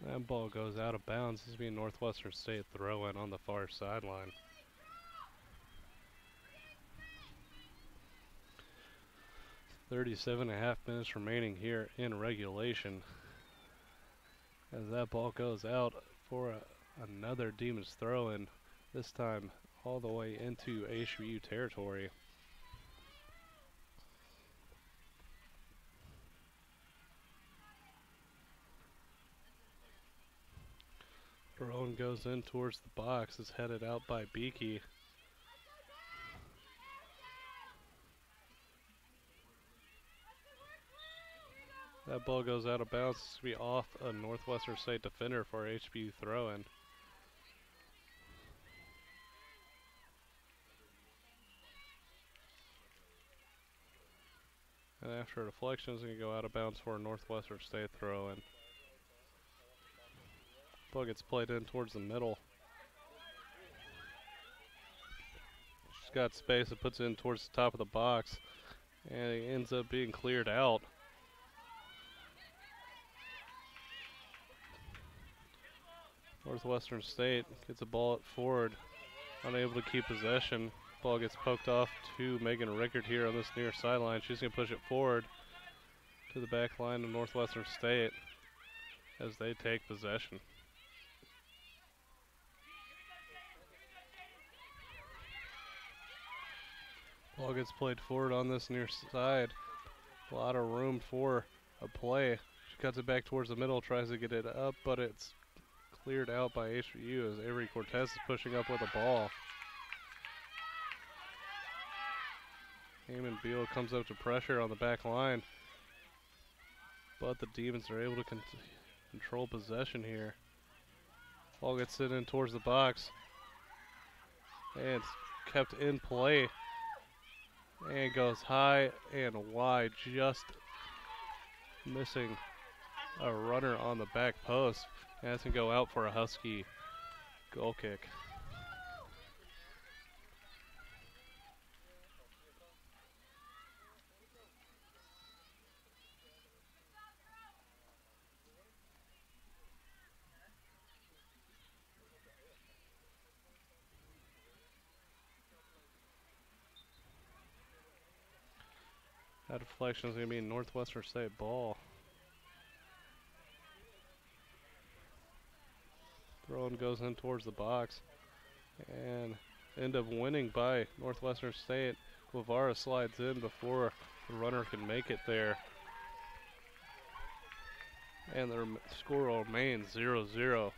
That ball goes out of bounds. This is being Northwestern State throw-in on the far sideline. .37.5 minutes remaining here in regulation. As that ball goes out for another Demons throw-in, this time all the way into HBU territory. Throw-in goes in towards the box, is headed out by Beakey. That ball goes out of bounds. It's going to be off a Northwestern State defender for HBU throw-in. And after a deflection, it's going to go out of bounds for a Northwestern State throw-in. Ball gets played in towards the middle. She's got space. It puts it in towards the top of the box. And it ends up being cleared out. Northwestern State gets a ball at forward, unable to keep possession. Ball gets poked off to Megan Rickard here on this near sideline. She's going to push it forward to the back line of Northwestern State as they take possession. Ball gets played forward on this near side. A lot of room for a play. She cuts it back towards the middle, tries to get it up, but it's cleared out by HBU as Avery Cortez is pushing up with a ball. Eamon Beal comes up to pressure on the back line, but the Demons are able to control possession here. Ball gets sent in towards the box, and it's kept in play, and goes high and wide, just missing a runner on the back post. And that's going to go out for a Husky goal kick. That deflection is going to be a Northwestern State ball. Throw-in goes in towards the box and end up winning by Northwestern State. Guevara slides in before the runner can make it there. And the score remains 0-0. 15.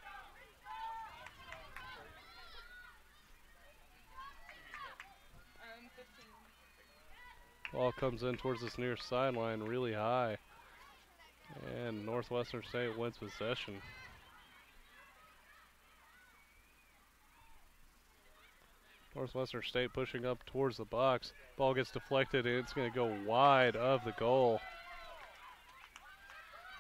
Ball comes in towards this near sideline really high. And Northwestern State wins possession. Northwestern State pushing up towards the box. Ball gets deflected and it's going to go wide of the goal.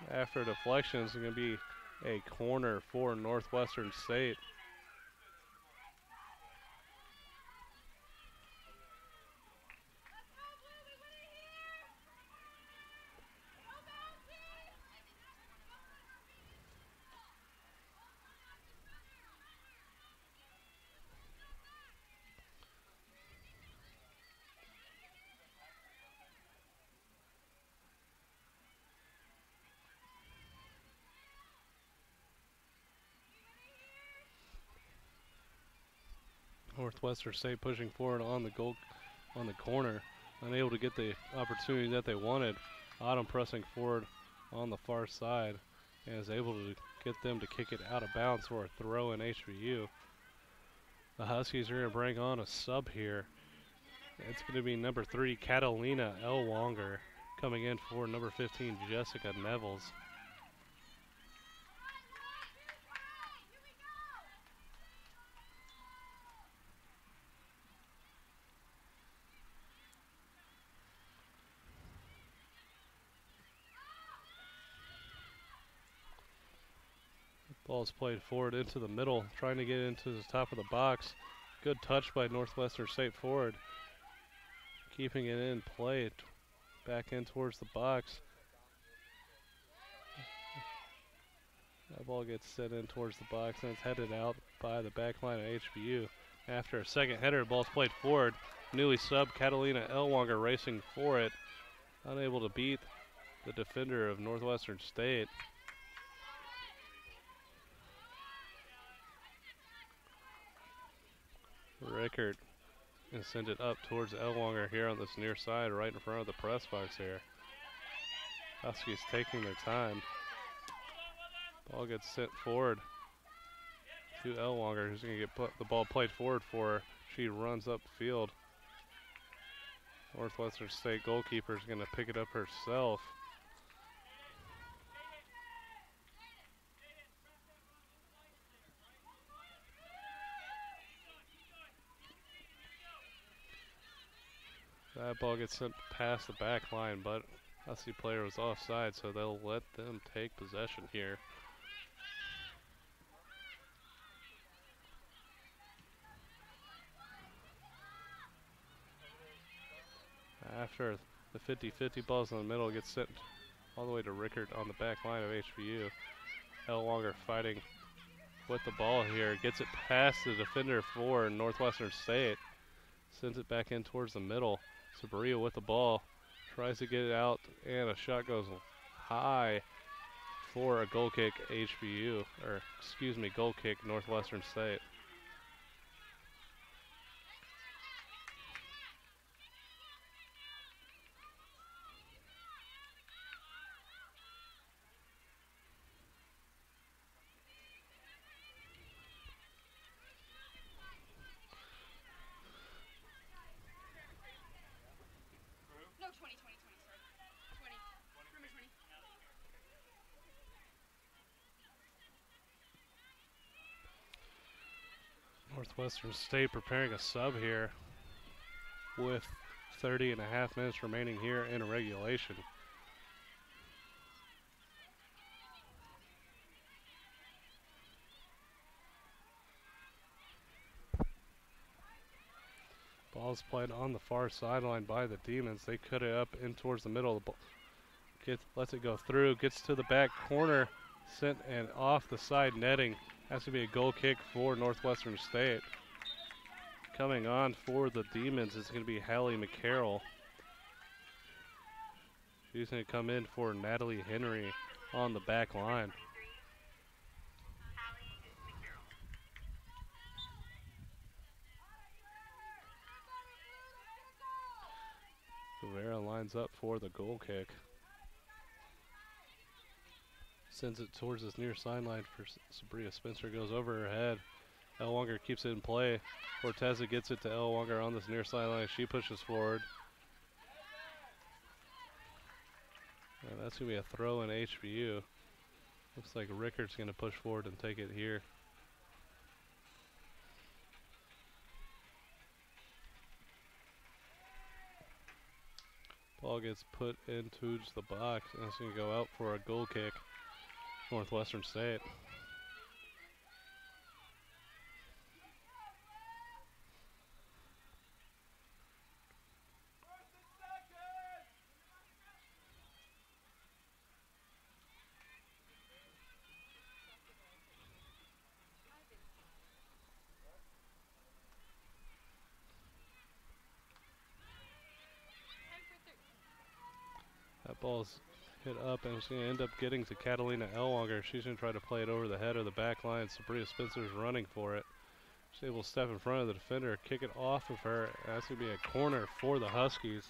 After a deflection, it's going to be a corner for Northwestern State. Northwestern State pushing forward on the goal, on the corner, unable to get the opportunity that they wanted. Autumn pressing forward on the far side and is able to get them to kick it out of bounds for a throw in HBU. The Huskies are going to bring on a sub here. It's going to be number 3, Catalina Elwanger, coming in for number 15, Jessica Nevels. Ball's played forward into the middle, trying to get into the top of the box. Good touch by Northwestern State forward. Keeping it in play, back in towards the box. That ball gets sent in towards the box and it's headed out by the back line of HBU. After a second header, ball's played forward. Newly subbed Catalina Elwanger racing for it. Unable to beat the defender of Northwestern State. Rickard and send it up towards Elwanger here on this near side, right in front of the press box here. Huskies taking their time. Ball gets sent forward to Elwanger, who's going to get the ball played forward for her. She runs up the field. Northwestern State goalkeeper is going to pick it up herself. That ball gets sent past the back line, but Husky player was offside, so they'll let them take possession here. After the 50-50 balls in the middle gets sent all the way to Rickard on the back line of HBU. Elwanger fighting with the ball here. Gets it past the defender for Northwestern State. Sends it back in towards the middle. Sabria with the ball. Tries to get it out, and a shot goes high for a goal kick HBU, or excuse me, goal kick Northwestern State. Northwestern State preparing a sub here with 30.5 minutes remaining here in regulation. Ball's played on the far sideline by the Demons. They cut it up in towards the middle. The ball lets it go through, gets to the back corner, sent and off the side netting. Has to be a goal kick for Northwestern State. Coming on for the Demons is going to be Hallie McCarroll. She's going to come in for Natalie Henry on the back line. Rivera lines up for the goal kick. Sends it towards this near sideline for Sabria Spencer. Goes over her head. Elwanger keeps it in play. Corteza gets it to Elwanger on this near sideline. She pushes forward. And that's going to be a throw in HBU. Looks like Rickard's going to push forward and take it here. Ball gets put into the box, and it's going to go out for a goal kick. Northwestern State. That ball's hit up, and it's going to end up getting to Catalina Elwanger. She's going to try to play it over the head of the back line. Sabria Spencer's running for it. She's able to step in front of the defender, kick it off of her. That's going to be a corner for the Huskies.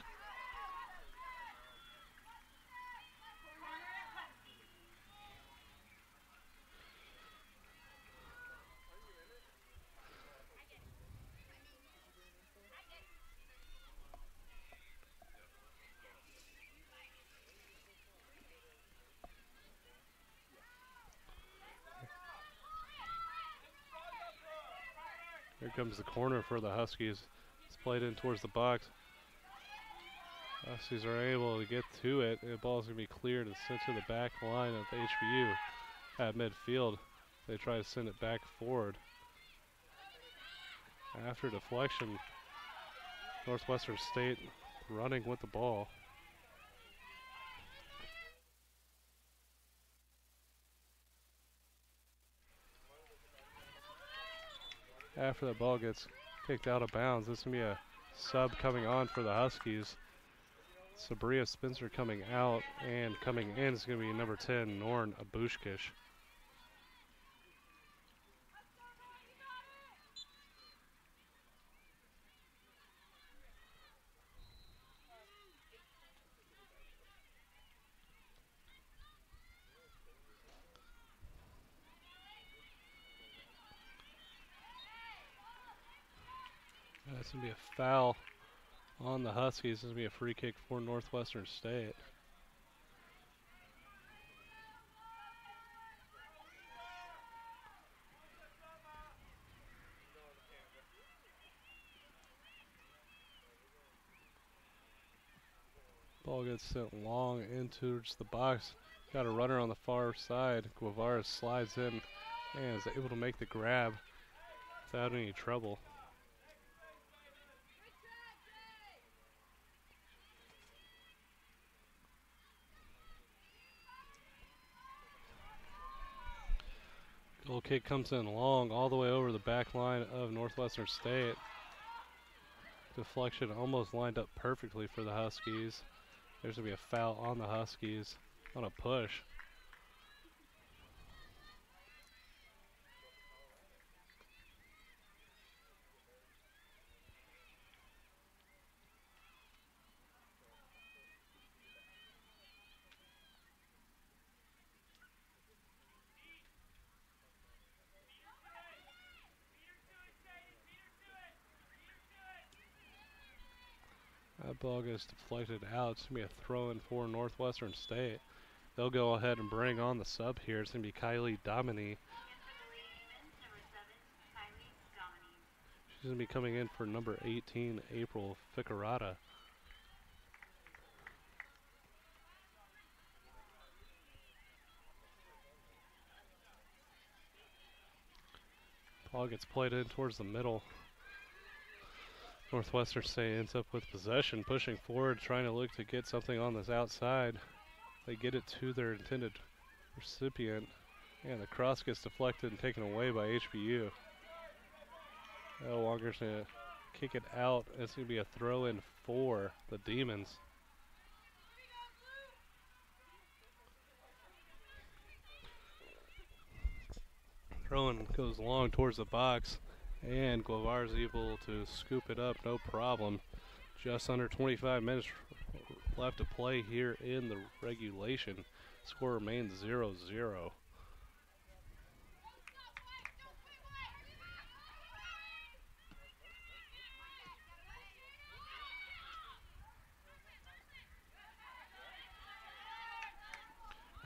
Here comes the corner for the Huskies. It's played in towards the box. Huskies are able to get to it. The ball's going to be cleared and sent to the back line of the HBU at midfield. They try to send it back forward. After deflection, Northwestern State running with the ball. After the ball gets kicked out of bounds, this is going to be a sub coming on for the Huskies. Sabria Spencer coming out, and coming in is going to be number 10, Norn Abushkish. That's going to be a foul on the Huskies. This is going to be a free kick for Northwestern State. Ball gets sent long into the box. Got a runner on the far side. Guevara slides in and is able to make the grab without any trouble. Goal kick comes in long all the way over the back line of Northwestern State. Deflection almost lined up perfectly for the Huskies. There's going to be a foul on the Huskies on a push. That ball gets deflected out. It's going to be a throw in for Northwestern State. They'll go ahead and bring on the sub here. It's going to be Kylie Domini. She's going to be coming in for number 18, April Ficarata. Ball gets played in towards the middle. Northwestern State ends up with possession, pushing forward, trying to look to get something on this outside. They get it to their intended recipient, and the cross gets deflected and taken away by HBU. Walker's going to kick it out. It's going to be a throw in for the Demons. Throw-in goes long towards the box, and Guevara's able to scoop it up, no problem. Just under 25 minutes left to play here in the regulation. Score remains 0-0.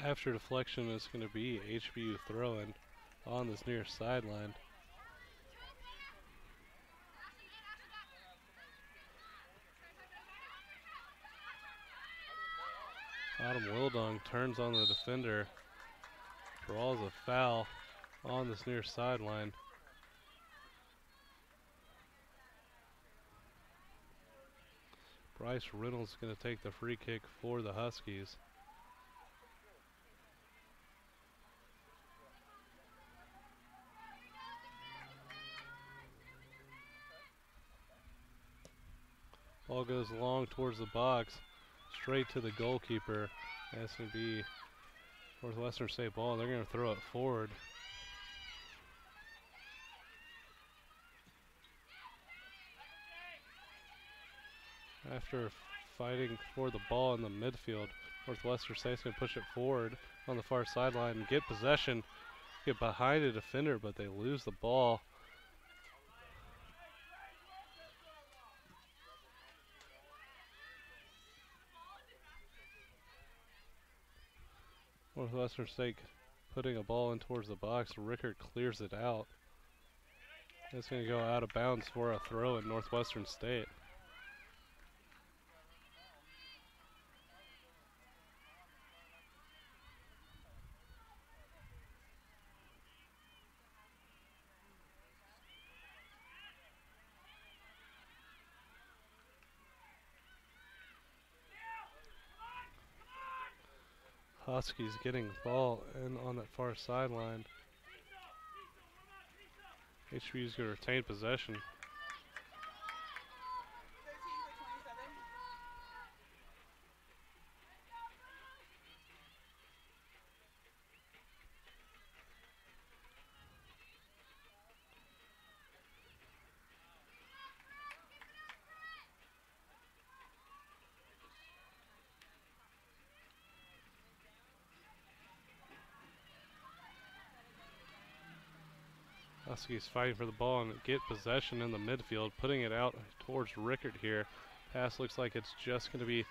After deflection, it's going to be HBU throw-in on this near sideline. Autumn Wildung turns on the defender, draws a foul on this near sideline. Bryce Reynolds is going to take the free kick for the Huskies. Ball goes long towards the box, straight to the goalkeeper. That's going to be Northwestern State ball. They're going to throw it forward. After fighting for the ball in the midfield, Northwestern State's going to push it forward on the far sideline and get possession, get behind a defender, but they lose the ball. Northwestern State putting a ball in towards the box. Rickard clears it out. It's going to go out of bounds for a throw at Northwestern State. Huskies getting the ball in on that far sideline. HBU's going to retain possession. Huskies fighting for the ball and get possession in the midfield, putting it out towards Rickard here. Pass looks like it's just going to be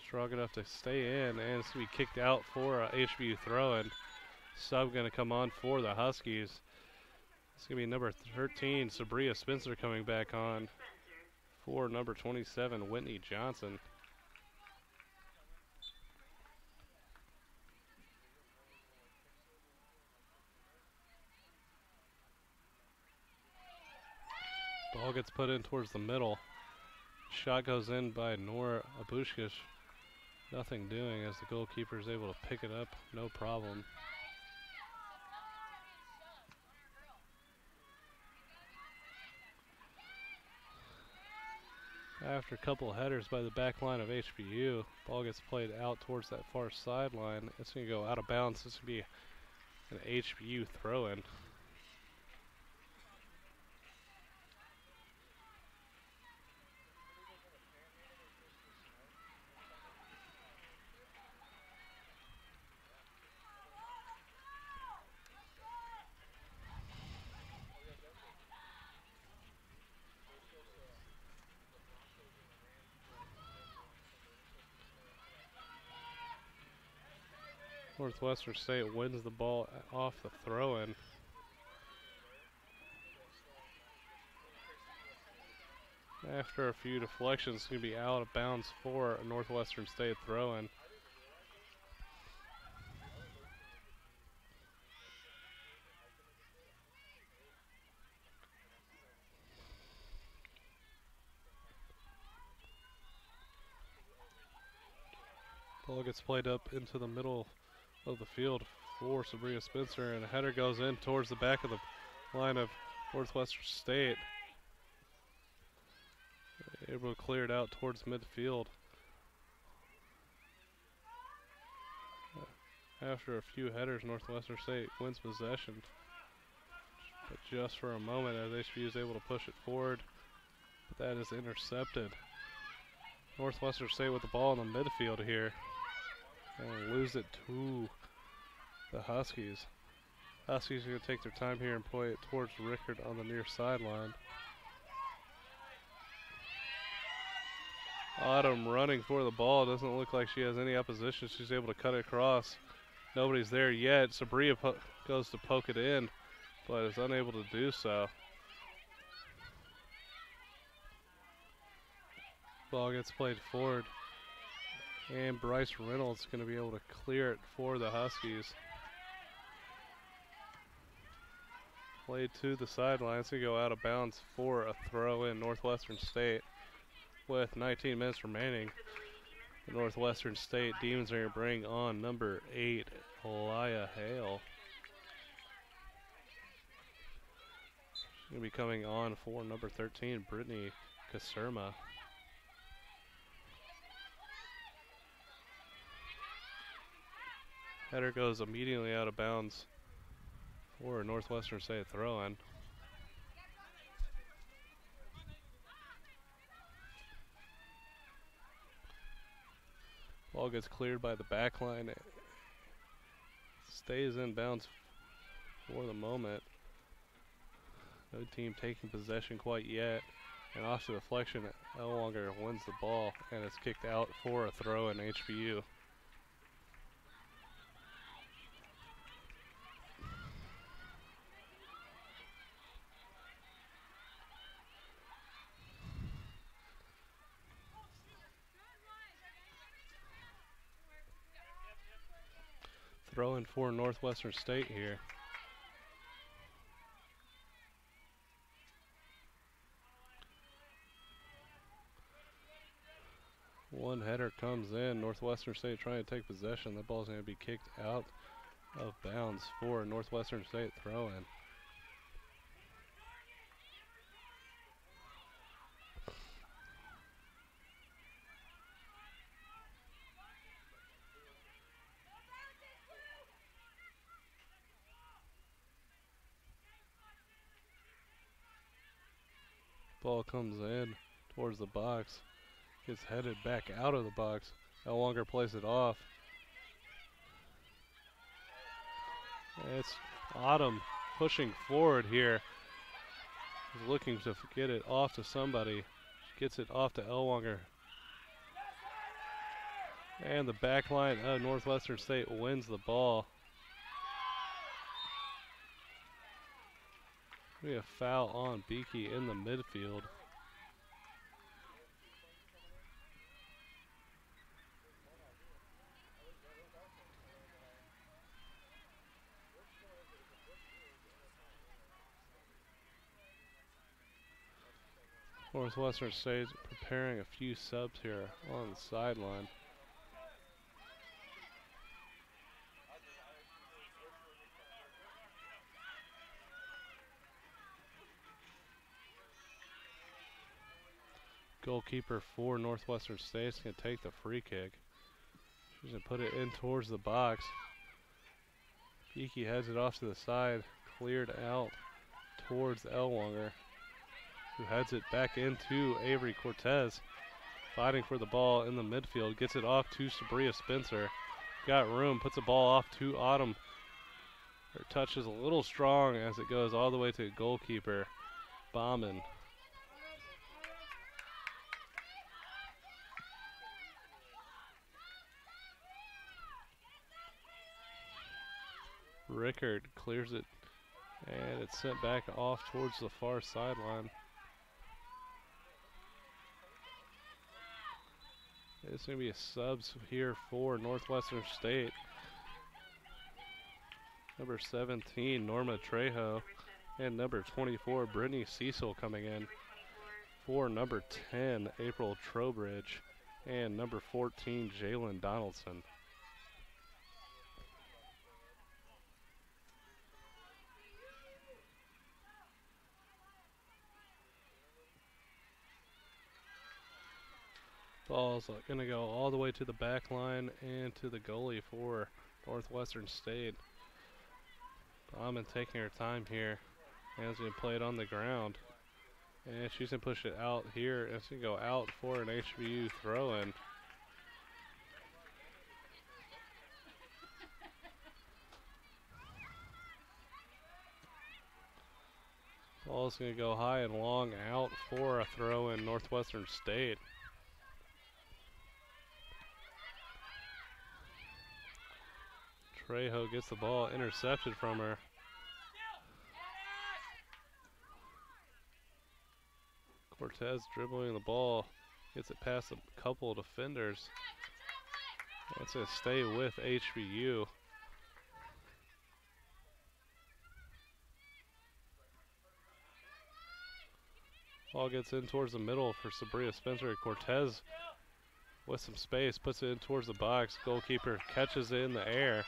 strong enough to stay in, and it's going to be kicked out for a HBU throw-in. Sub going to come on for the Huskies. It's going to be number 13, Sabria Spencer, coming back on for number 27, Whitney Johnson. Ball gets put in towards the middle. Shot goes in by Nora Abushkish. Nothing doing as the goalkeeper is able to pick it up, no problem. After a couple headers by the back line of HBU, ball gets played out towards that far sideline. It's going to go out of bounds. This will be an HBU throw-in. Northwestern State wins the ball off the throw-in. After a few deflections, it's going to be out of bounds for a Northwestern State throw-in. Ball gets played up into the middle of the field for Sabria Spencer, and a header goes in towards the back of the line of Northwestern State. Able to clear it out towards midfield. After a few headers, Northwestern State wins possession. But just for a moment as HBU is able to push it forward. But that is intercepted. Northwestern State with the ball in the midfield here. And lose it to the Huskies. Huskies are going to take their time here and play it towards Rickard on the near sideline. Autumn running for the ball. Doesn't look like she has any opposition. She's able to cut it across. Nobody's there yet. Sabria goes to poke it in, but is unable to do so. Ball gets played forward, and Bryce Reynolds is going to be able to clear it for the Huskies. Played to the sidelines to go out of bounds for a throw in Northwestern State. With 19 minutes remaining, the Northwestern State Demons are going to bring on number 8, Elia Hale. She's going to be coming on for number 13, Brittany Kasurma. Header goes immediately out of bounds for a Northwestern State throw-in. Ball gets cleared by the back line. It stays in bounds for the moment. No team taking possession quite yet. And off the deflection, it no longer wins the ball, and it's kicked out for a throw in HBU. Throw in for Northwestern State here. One header comes in. Northwestern State trying to take possession. That ball's going to be kicked out of bounds for Northwestern State throw-in. Ball comes in towards the box. Gets headed back out of the box. No longer plays it off. It's Autumn pushing forward here. He's looking to get it off to somebody. Gets it off to Elwanger. And the back line of Northwestern State wins the ball. We have a foul on Beakey in the midfield. Northwestern State preparing a few subs here on the sideline. Goalkeeper for Northwestern State is going to take the free kick. She's going to put it in towards the box. Beakey heads it off to the side, cleared out towards Elwanger, who heads it back into Avery Cortez, fighting for the ball in the midfield, gets it off to Sabria Spencer. Got room, puts the ball off to Autumn. Her touch is a little strong as it goes all the way to goalkeeper Bauman. Rickard clears it, and it's sent back off towards the far sideline. It's going to be a subs here for Northwestern State. Number 17, Norma Trejo, and number 24, Brittany Cecil coming in. For number 10, April Trowbridge, and number 14, Jalen Donaldson. Ball's going to go all the way to the back line and to the goalie for Northwestern State. Bauman taking her time here, and is going to play it on the ground. And she's going to push it out here. It's going to go out for an HBU throw-in. Ball's going to go high and long out for a throw-in Northwestern State. Trejo gets the ball intercepted from her. Cortez dribbling the ball, gets it past a couple of defenders. That's going to stay with HBU. Ball gets in towards the middle for Sabria Spencer. Cortez with some space, puts it in towards the box. Goalkeeper catches it in the air.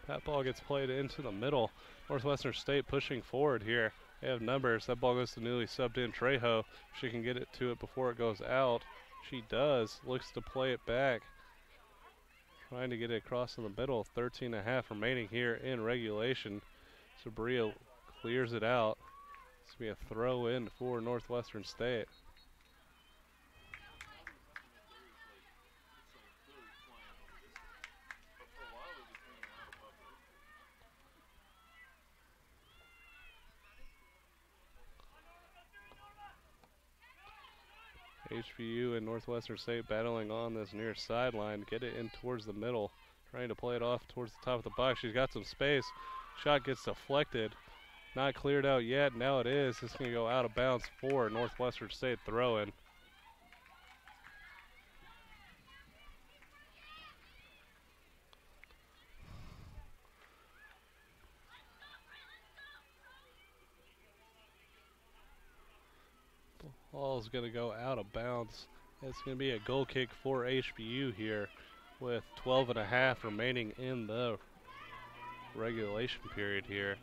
That ball gets played into the middle. Northwestern State pushing forward here. They have numbers. That ball goes to newly subbed in Trejo. She can get it to it before it goes out. She does. Looks to play it back. Trying to get it across in the middle. 13.5 remaining here in regulation. Sabria clears it out. It's going to be a throw in for Northwestern State. HBU and Northwestern State battling on this near sideline. Get it in towards the middle. Trying to play it off towards the top of the box. She's got some space. Shot gets deflected. Not cleared out yet. Now it is. It's going to go out of bounds for Northwestern State throw-in. Ball's going to go out of bounds. It's going to be a goal kick for HBU here with 12.5 remaining in the regulation period here.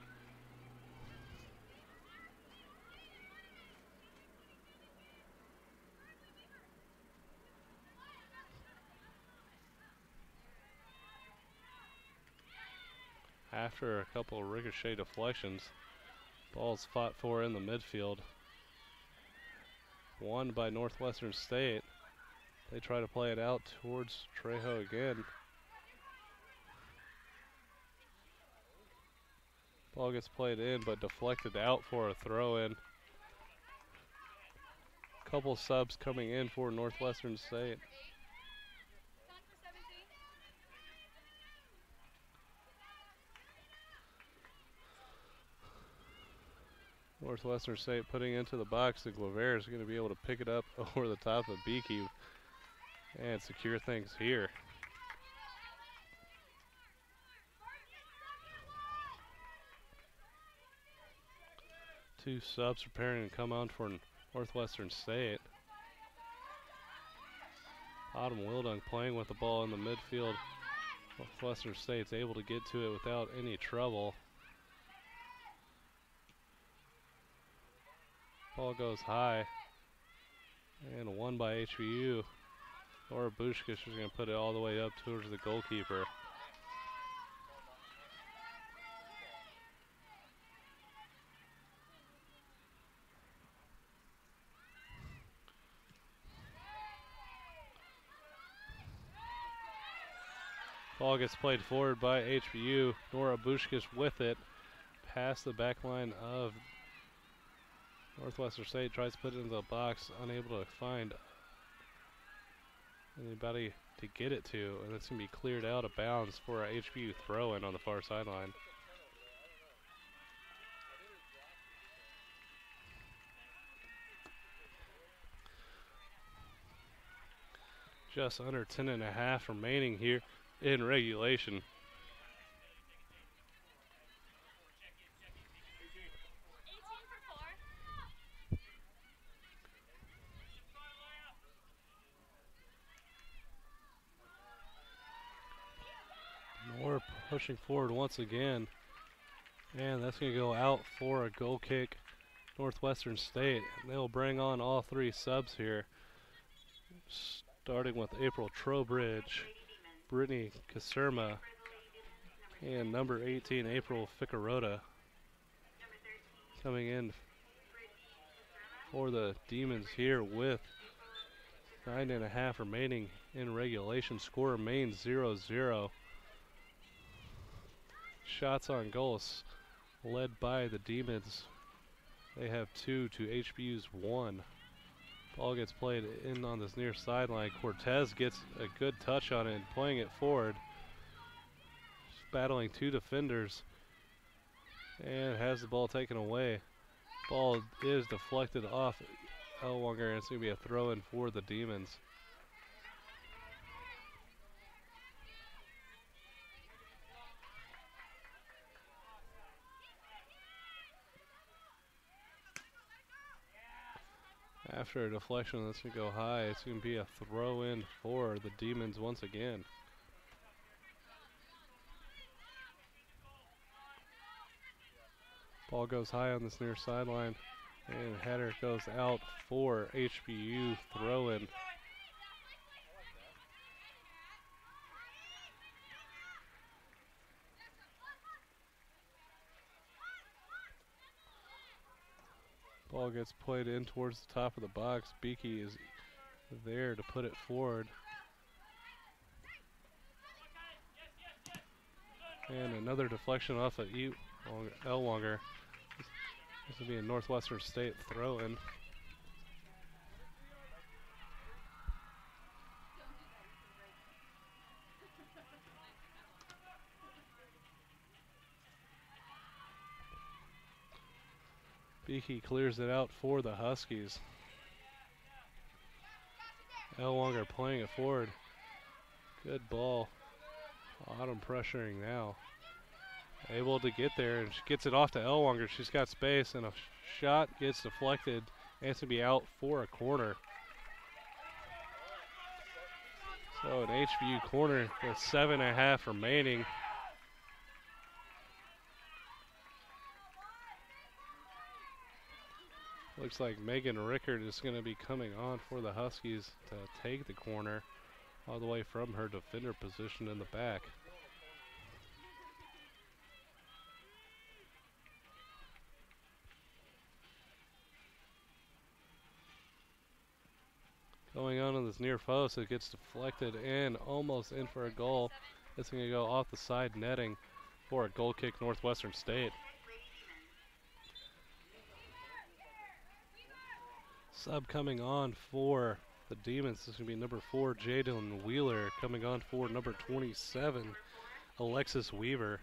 After a couple of ricochet deflections, ball's fought for in the midfield. Won by Northwestern State. They try to play it out towards Trejo again. Ball gets played in but deflected out for a throw-in. Couple subs coming in for Northwestern State. Northwestern State putting into the box. The Guevara is going to be able to pick it up over the top of Beakey and secure things here. Two subs preparing to come on for Northwestern State. Autumn Wildung playing with the ball in the midfield. Northwestern State's able to get to it without any trouble. Ball goes high and won by HBU. Laura Bushkish is going to put it all the way up towards the goalkeeper. Ball gets played forward by HBU. Nora Bushkish with it. Past the back line of Northwestern State. Tries to put it into the box. Unable to find anybody to get it to. And it's going to be cleared out of bounds for a HBU throw-in on the far sideline. Just under 10.5 remaining here in regulation. More pushing forward once again. And that's going to go out for a goal kick. Northwestern State. They'll bring on all three subs here. Starting with April Trowbridge, Brittany Caserma, and number 18, April Ficarota. Coming in for the Demons here with 9.5 remaining in regulation. Score remains 0-0. Shots on goals led by the Demons. They have 2 to HBU's 1. Ball gets played in on this near sideline. Cortez gets a good touch on it and playing it forward. Just battling two defenders and has the ball taken away. Ball is deflected off Elwanger, and it's going to be a throw-in for the Demons. After a deflection, that's going to go high. It's going to be a throw-in for the Demons once again. Ball goes high on this near sideline, and header goes out for HBU throw-in. Ball gets played in towards the top of the box. Beakey is there to put it forward. And another deflection off of Elwanger. This will be a Northwestern State throw-in. Beakey clears it out for the Huskies. Elwanger playing it forward. Good ball. Autumn pressuring now. Able to get there, and she gets it off to Elwanger. She's got space, and a shot gets deflected. And it's going to be out for a corner. So an HBU corner with 7.5 remaining. Looks like Megan Rickard is going to be coming on for the Huskies to take the corner all the way from her defender position in the back. coming on this near post. It gets deflected and almost in for a goal. It's going to go off the side netting for a goal kick, Northwestern State. Sub coming on for the Demons. This is going to be number 4, Jaden Wheeler. Coming on for number 27, Alexis Weaver.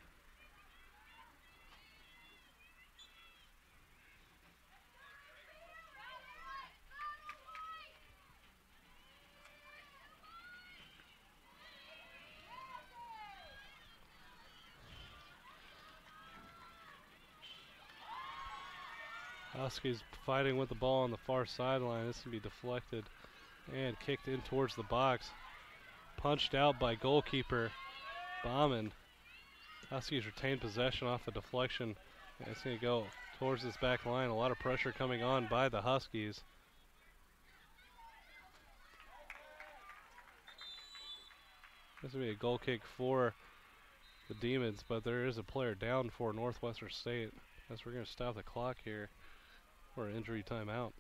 Huskies fighting with the ball on the far sideline. This can be deflected and kicked in towards the box. Punched out by goalkeeper Bauman. Huskies retain possession off a deflection. And it's going to go towards this back line. A lot of pressure coming on by the Huskies. This will be a goal kick for the Demons, but there is a player down for Northwestern State. As we're going to stop the clock here for an injury timeout.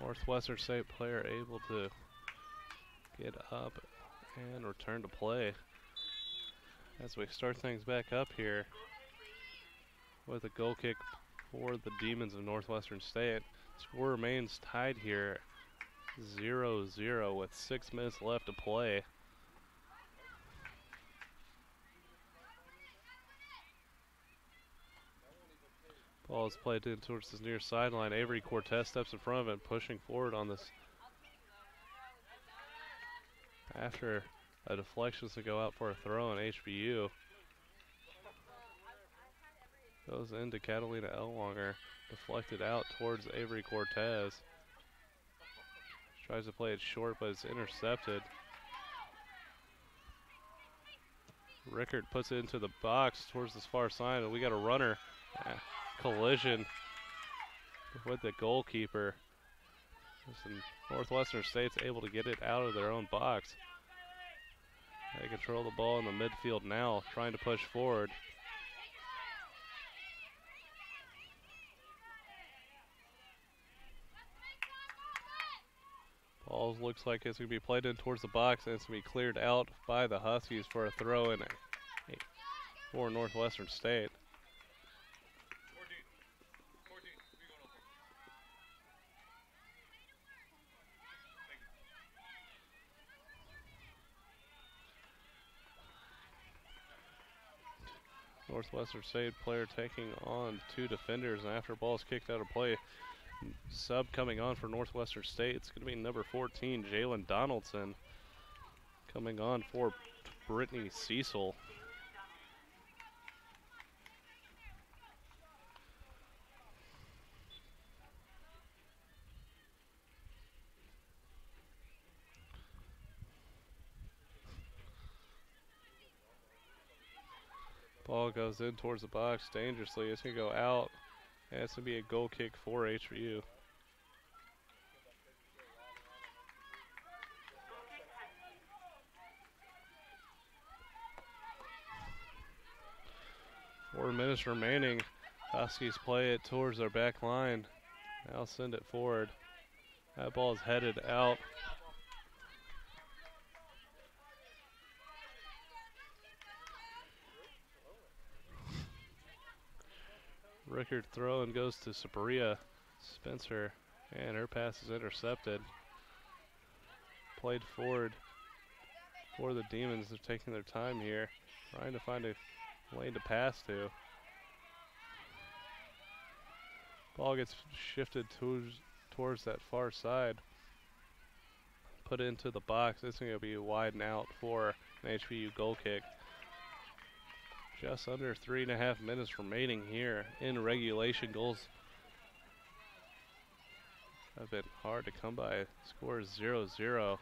Northwestern State player able to get up and return to play as we start things back up here with a goal kick for the Demons of Northwestern State. Score remains tied here 0-0 with 6 minutes left to play. Ball is played in towards this near sideline. Avery Cortez steps in front of it, pushing forward on this. After a deflection to go out for a throw on HBU. Goes into Catalina Elwanger, deflected out towards Avery Cortez. Tries to play it short, but it's intercepted. Rickard puts it into the box towards this far side, and we got a runner. Collision with the goalkeeper. Northwestern State's able to get it out of their own box. They control the ball in the midfield now, trying to push forward. Ball looks like it's going to be played in towards the box, and it's going to be cleared out by the Huskies for a throw in for Northwestern State. Northwestern State player taking on 2 defenders, and after ball is kicked out of play, sub coming on for Northwestern State. It's going to be number 14, Jalen Donaldson, coming on for Brittany Cecil. Ball goes in towards the box dangerously. It's going to go out, and it's going to be a goal kick for HBU. Four minutes remaining. Huskies play it towards their back line. Now send it forward. That ball is headed out. Rickard throw and goes to Sabria Spencer, and her pass is intercepted. Played forward for the Demons. They're taking their time here, trying to find a lane to pass to. Ball gets shifted towards that far side. Put it into the box. It's going to be wide and out for an HBU goal kick. Just under 3.5 minutes remaining here in regulation. Goals have been hard to come by. Score is 0-0.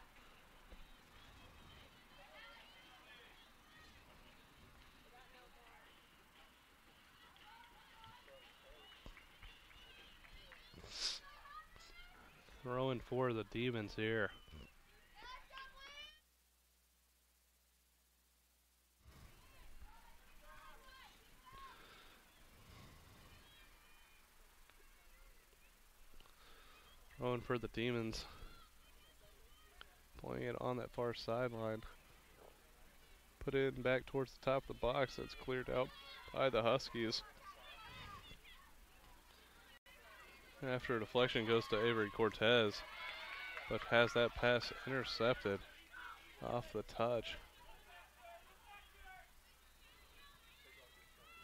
Throwing for the Demons here. Throwing for the Demons. Playing it on that far sideline. Put it in back towards the top of the box. That's cleared out by the Huskies. After a deflection goes to Avery Cortez, but has that pass intercepted off the touch.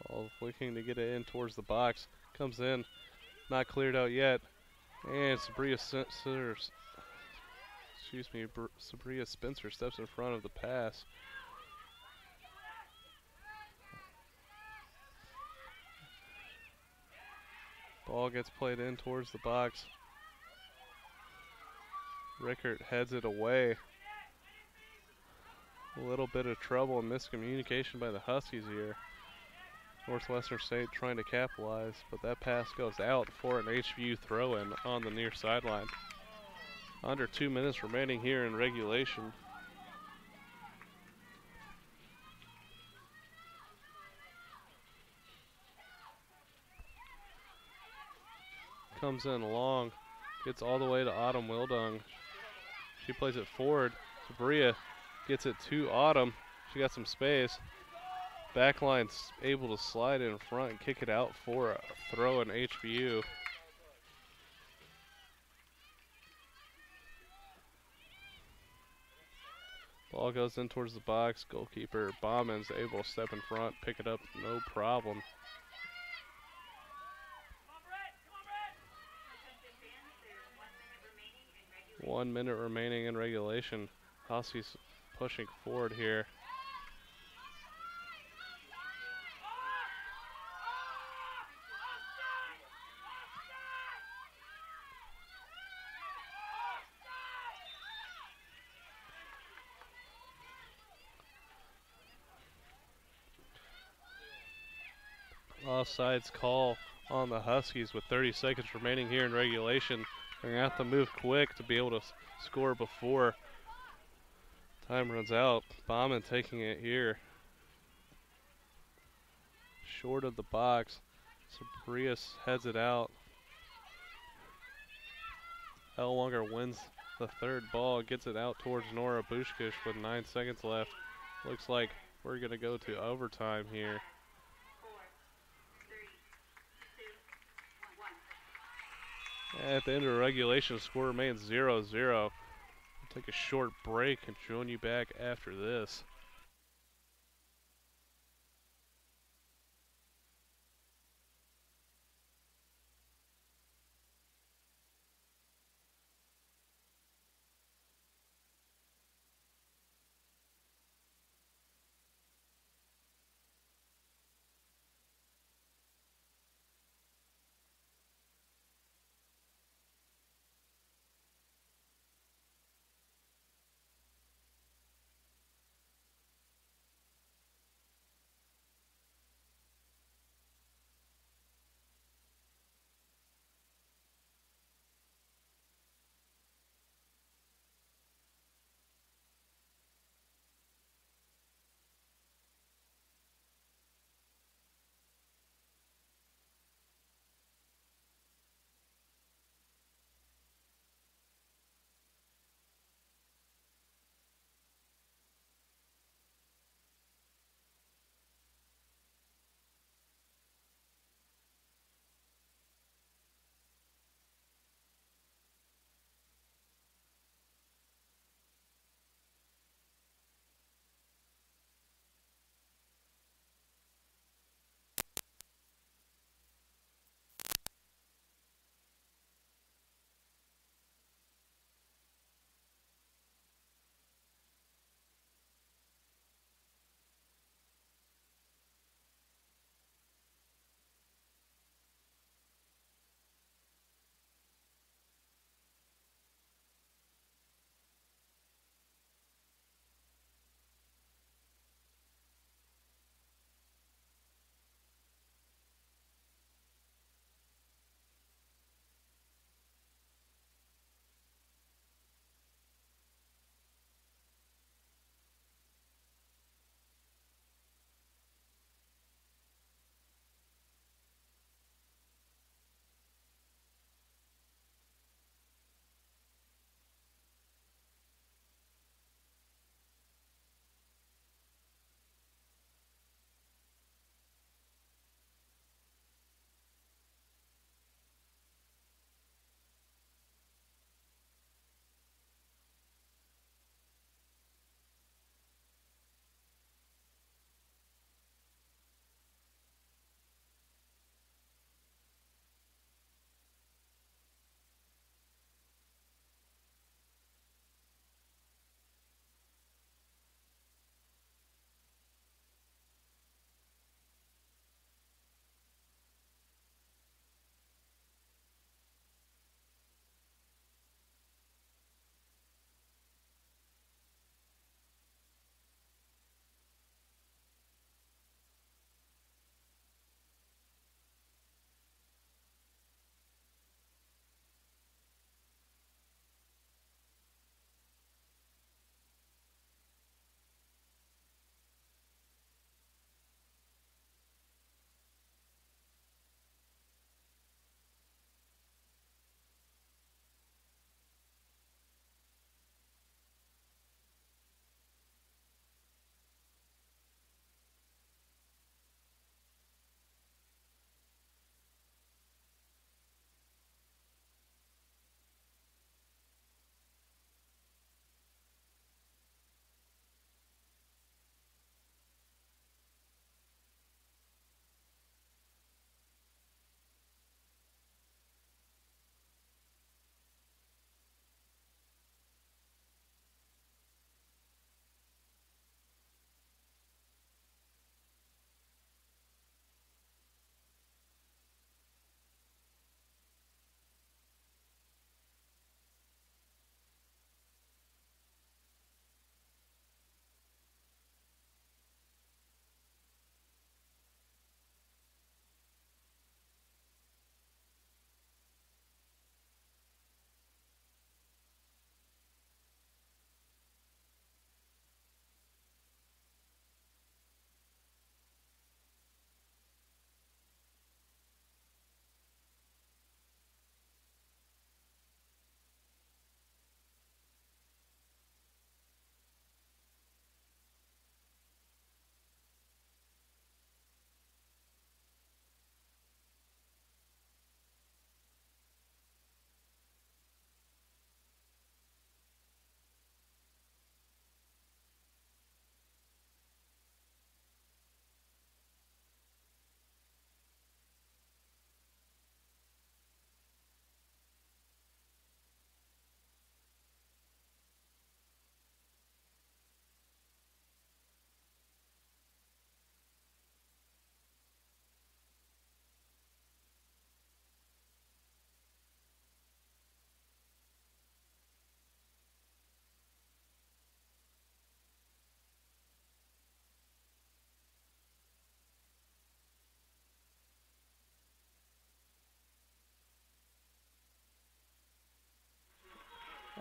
Ball looking to get it in towards the box. Comes in, not cleared out yet. And Sabria Spencer steps in front of the pass. Ball gets played in towards the box. Rickert heads it away. A little bit of trouble and miscommunication by the Huskies here. Northwestern State trying to capitalize, but that pass goes out for an HBU throw-in on the near sideline. Under 2 minutes remaining here in regulation. Comes in long, gets all the way to Autumn Wildung. She plays it forward. Sabria gets it to Autumn. She got some space. Backline's able to slide in front and kick it out for a throw in HBU. Ball goes in towards the box. Goalkeeper Bauman's able to step in front, pick it up, no problem. One minute remaining in regulation. Huskies pushing forward here. Offsides call on the Huskies with 30 seconds remaining here in regulation. They're going to have to move quick to be able to score before time runs out. Bauman taking it here. Short of the box. Sabrias heads it out. Elwanger wins the third ball, gets it out towards Nora Bushkish with 9 seconds left. Looks like we're going to go to overtime here. At the end of regulation, the score remains 0-0. We'll take a short break and join you back after this.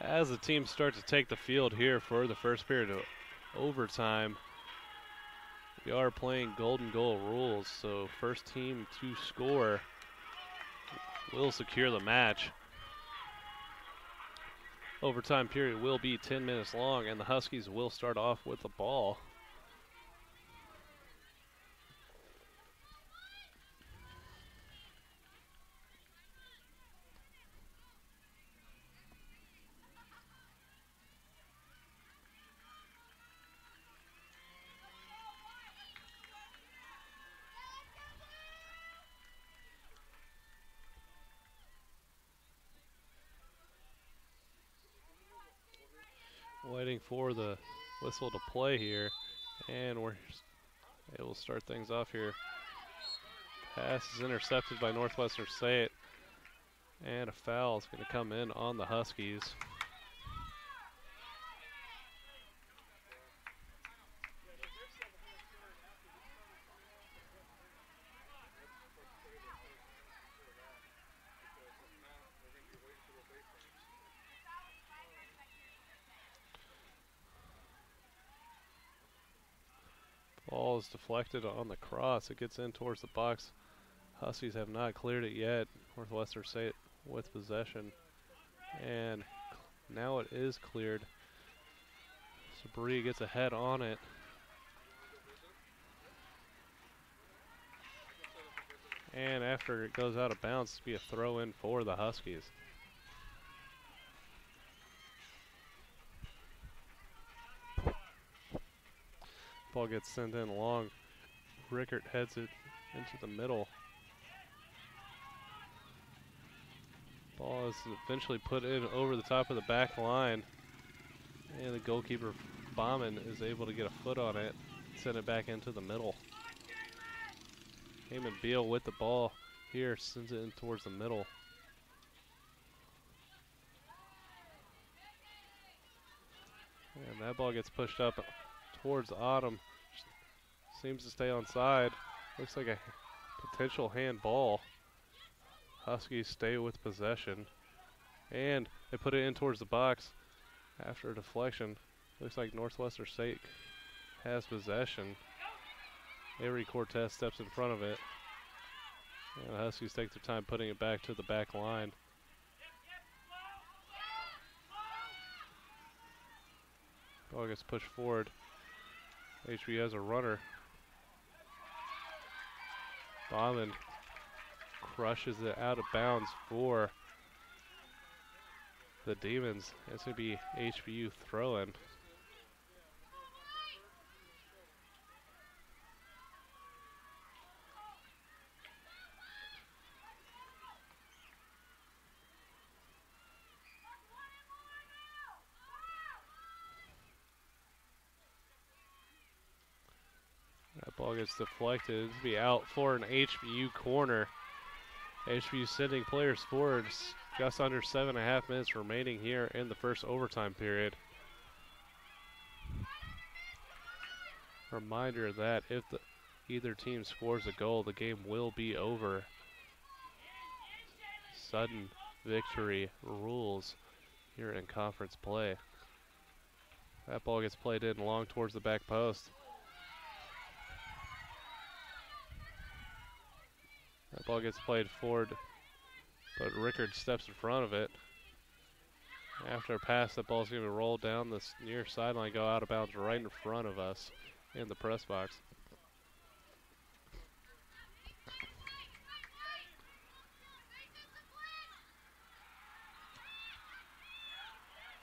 As the teams start to take the field here for the first period of overtime, we are playing golden goal rules, so first team to score will secure the match. Overtime period will be 10 minutes long, and the Huskies will start off with the ball. Waiting for the whistle to play here, and it will start things off here. Pass is intercepted by Northwestern State, and a foul is going to come in on the Huskies. Ball is deflected on the cross. It gets in towards the box. Huskies have not cleared it yet. Northwestern State with possession. And now it is cleared. Sabri gets a head on it. And after it goes out of bounds, it'll be a throw in for the Huskies. Ball gets sent in long. Rickert heads it into the middle. Ball is eventually put in over the top of the back line. And the goalkeeper, Bauman, is able to get a foot on it, send it back into the middle. Eamon Beal with the ball here, sends it in towards the middle. And that ball gets pushed up towards Autumn. Seems to stay on side. Looks like a potential handball. Huskies stay with possession. And they put it in towards the box after a deflection. Looks like Northwestern State has possession. Avery Cortez steps in front of it. And the Huskies take their time putting it back to the back line. Ball gets pushed forward. HBU has a runner. Bauman crushes it out of bounds for the Demons. It's going to be HBU throw-in. That ball gets deflected. It'll be out for an HBU corner. HBU sending players forward. Just under 7.5 minutes remaining here in the first overtime period. Reminder that if either team scores a goal, the game will be over. Sudden victory rules here in conference play. That ball gets played in long towards the back post. That ball gets played forward, but Rickard steps in front of it. After a pass, that ball's going to roll down the near sideline, go out of bounds right in front of us in the press box.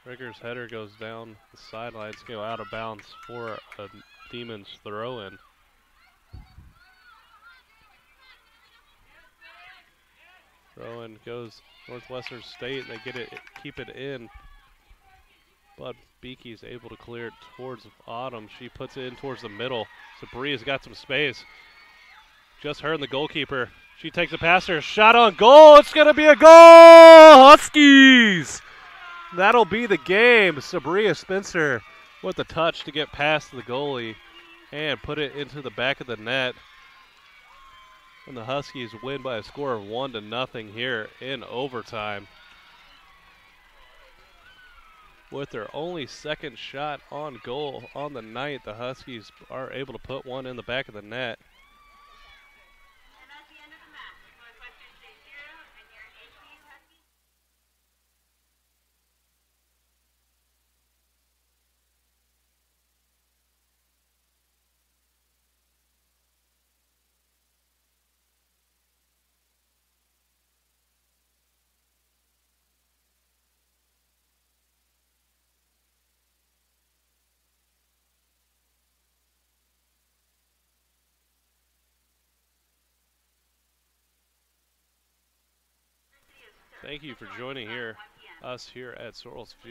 Rickard's header goes down the sidelines, go out of bounds for a Demons throw-in. Throw-in goes Northwestern State. They get it, keep it in. But Beakey's able to clear it towards Autumn. She puts it in towards the middle. Sabria's got some space. Just her and the goalkeeper. She takes it past her. Shot on goal. It's going to be a goal! Huskies! That'll be the game. Sabria Spencer with the touch to get past the goalie and put it into the back of the net. And the Huskies win by a score of 1-0 here in overtime. with their only second shot on goal on the night. The Huskies are able to put one in the back of the net. And that's the end of the match. Northwestern State 0 and your HBU Huskies. Thank you for joining us here at Sorrells Field.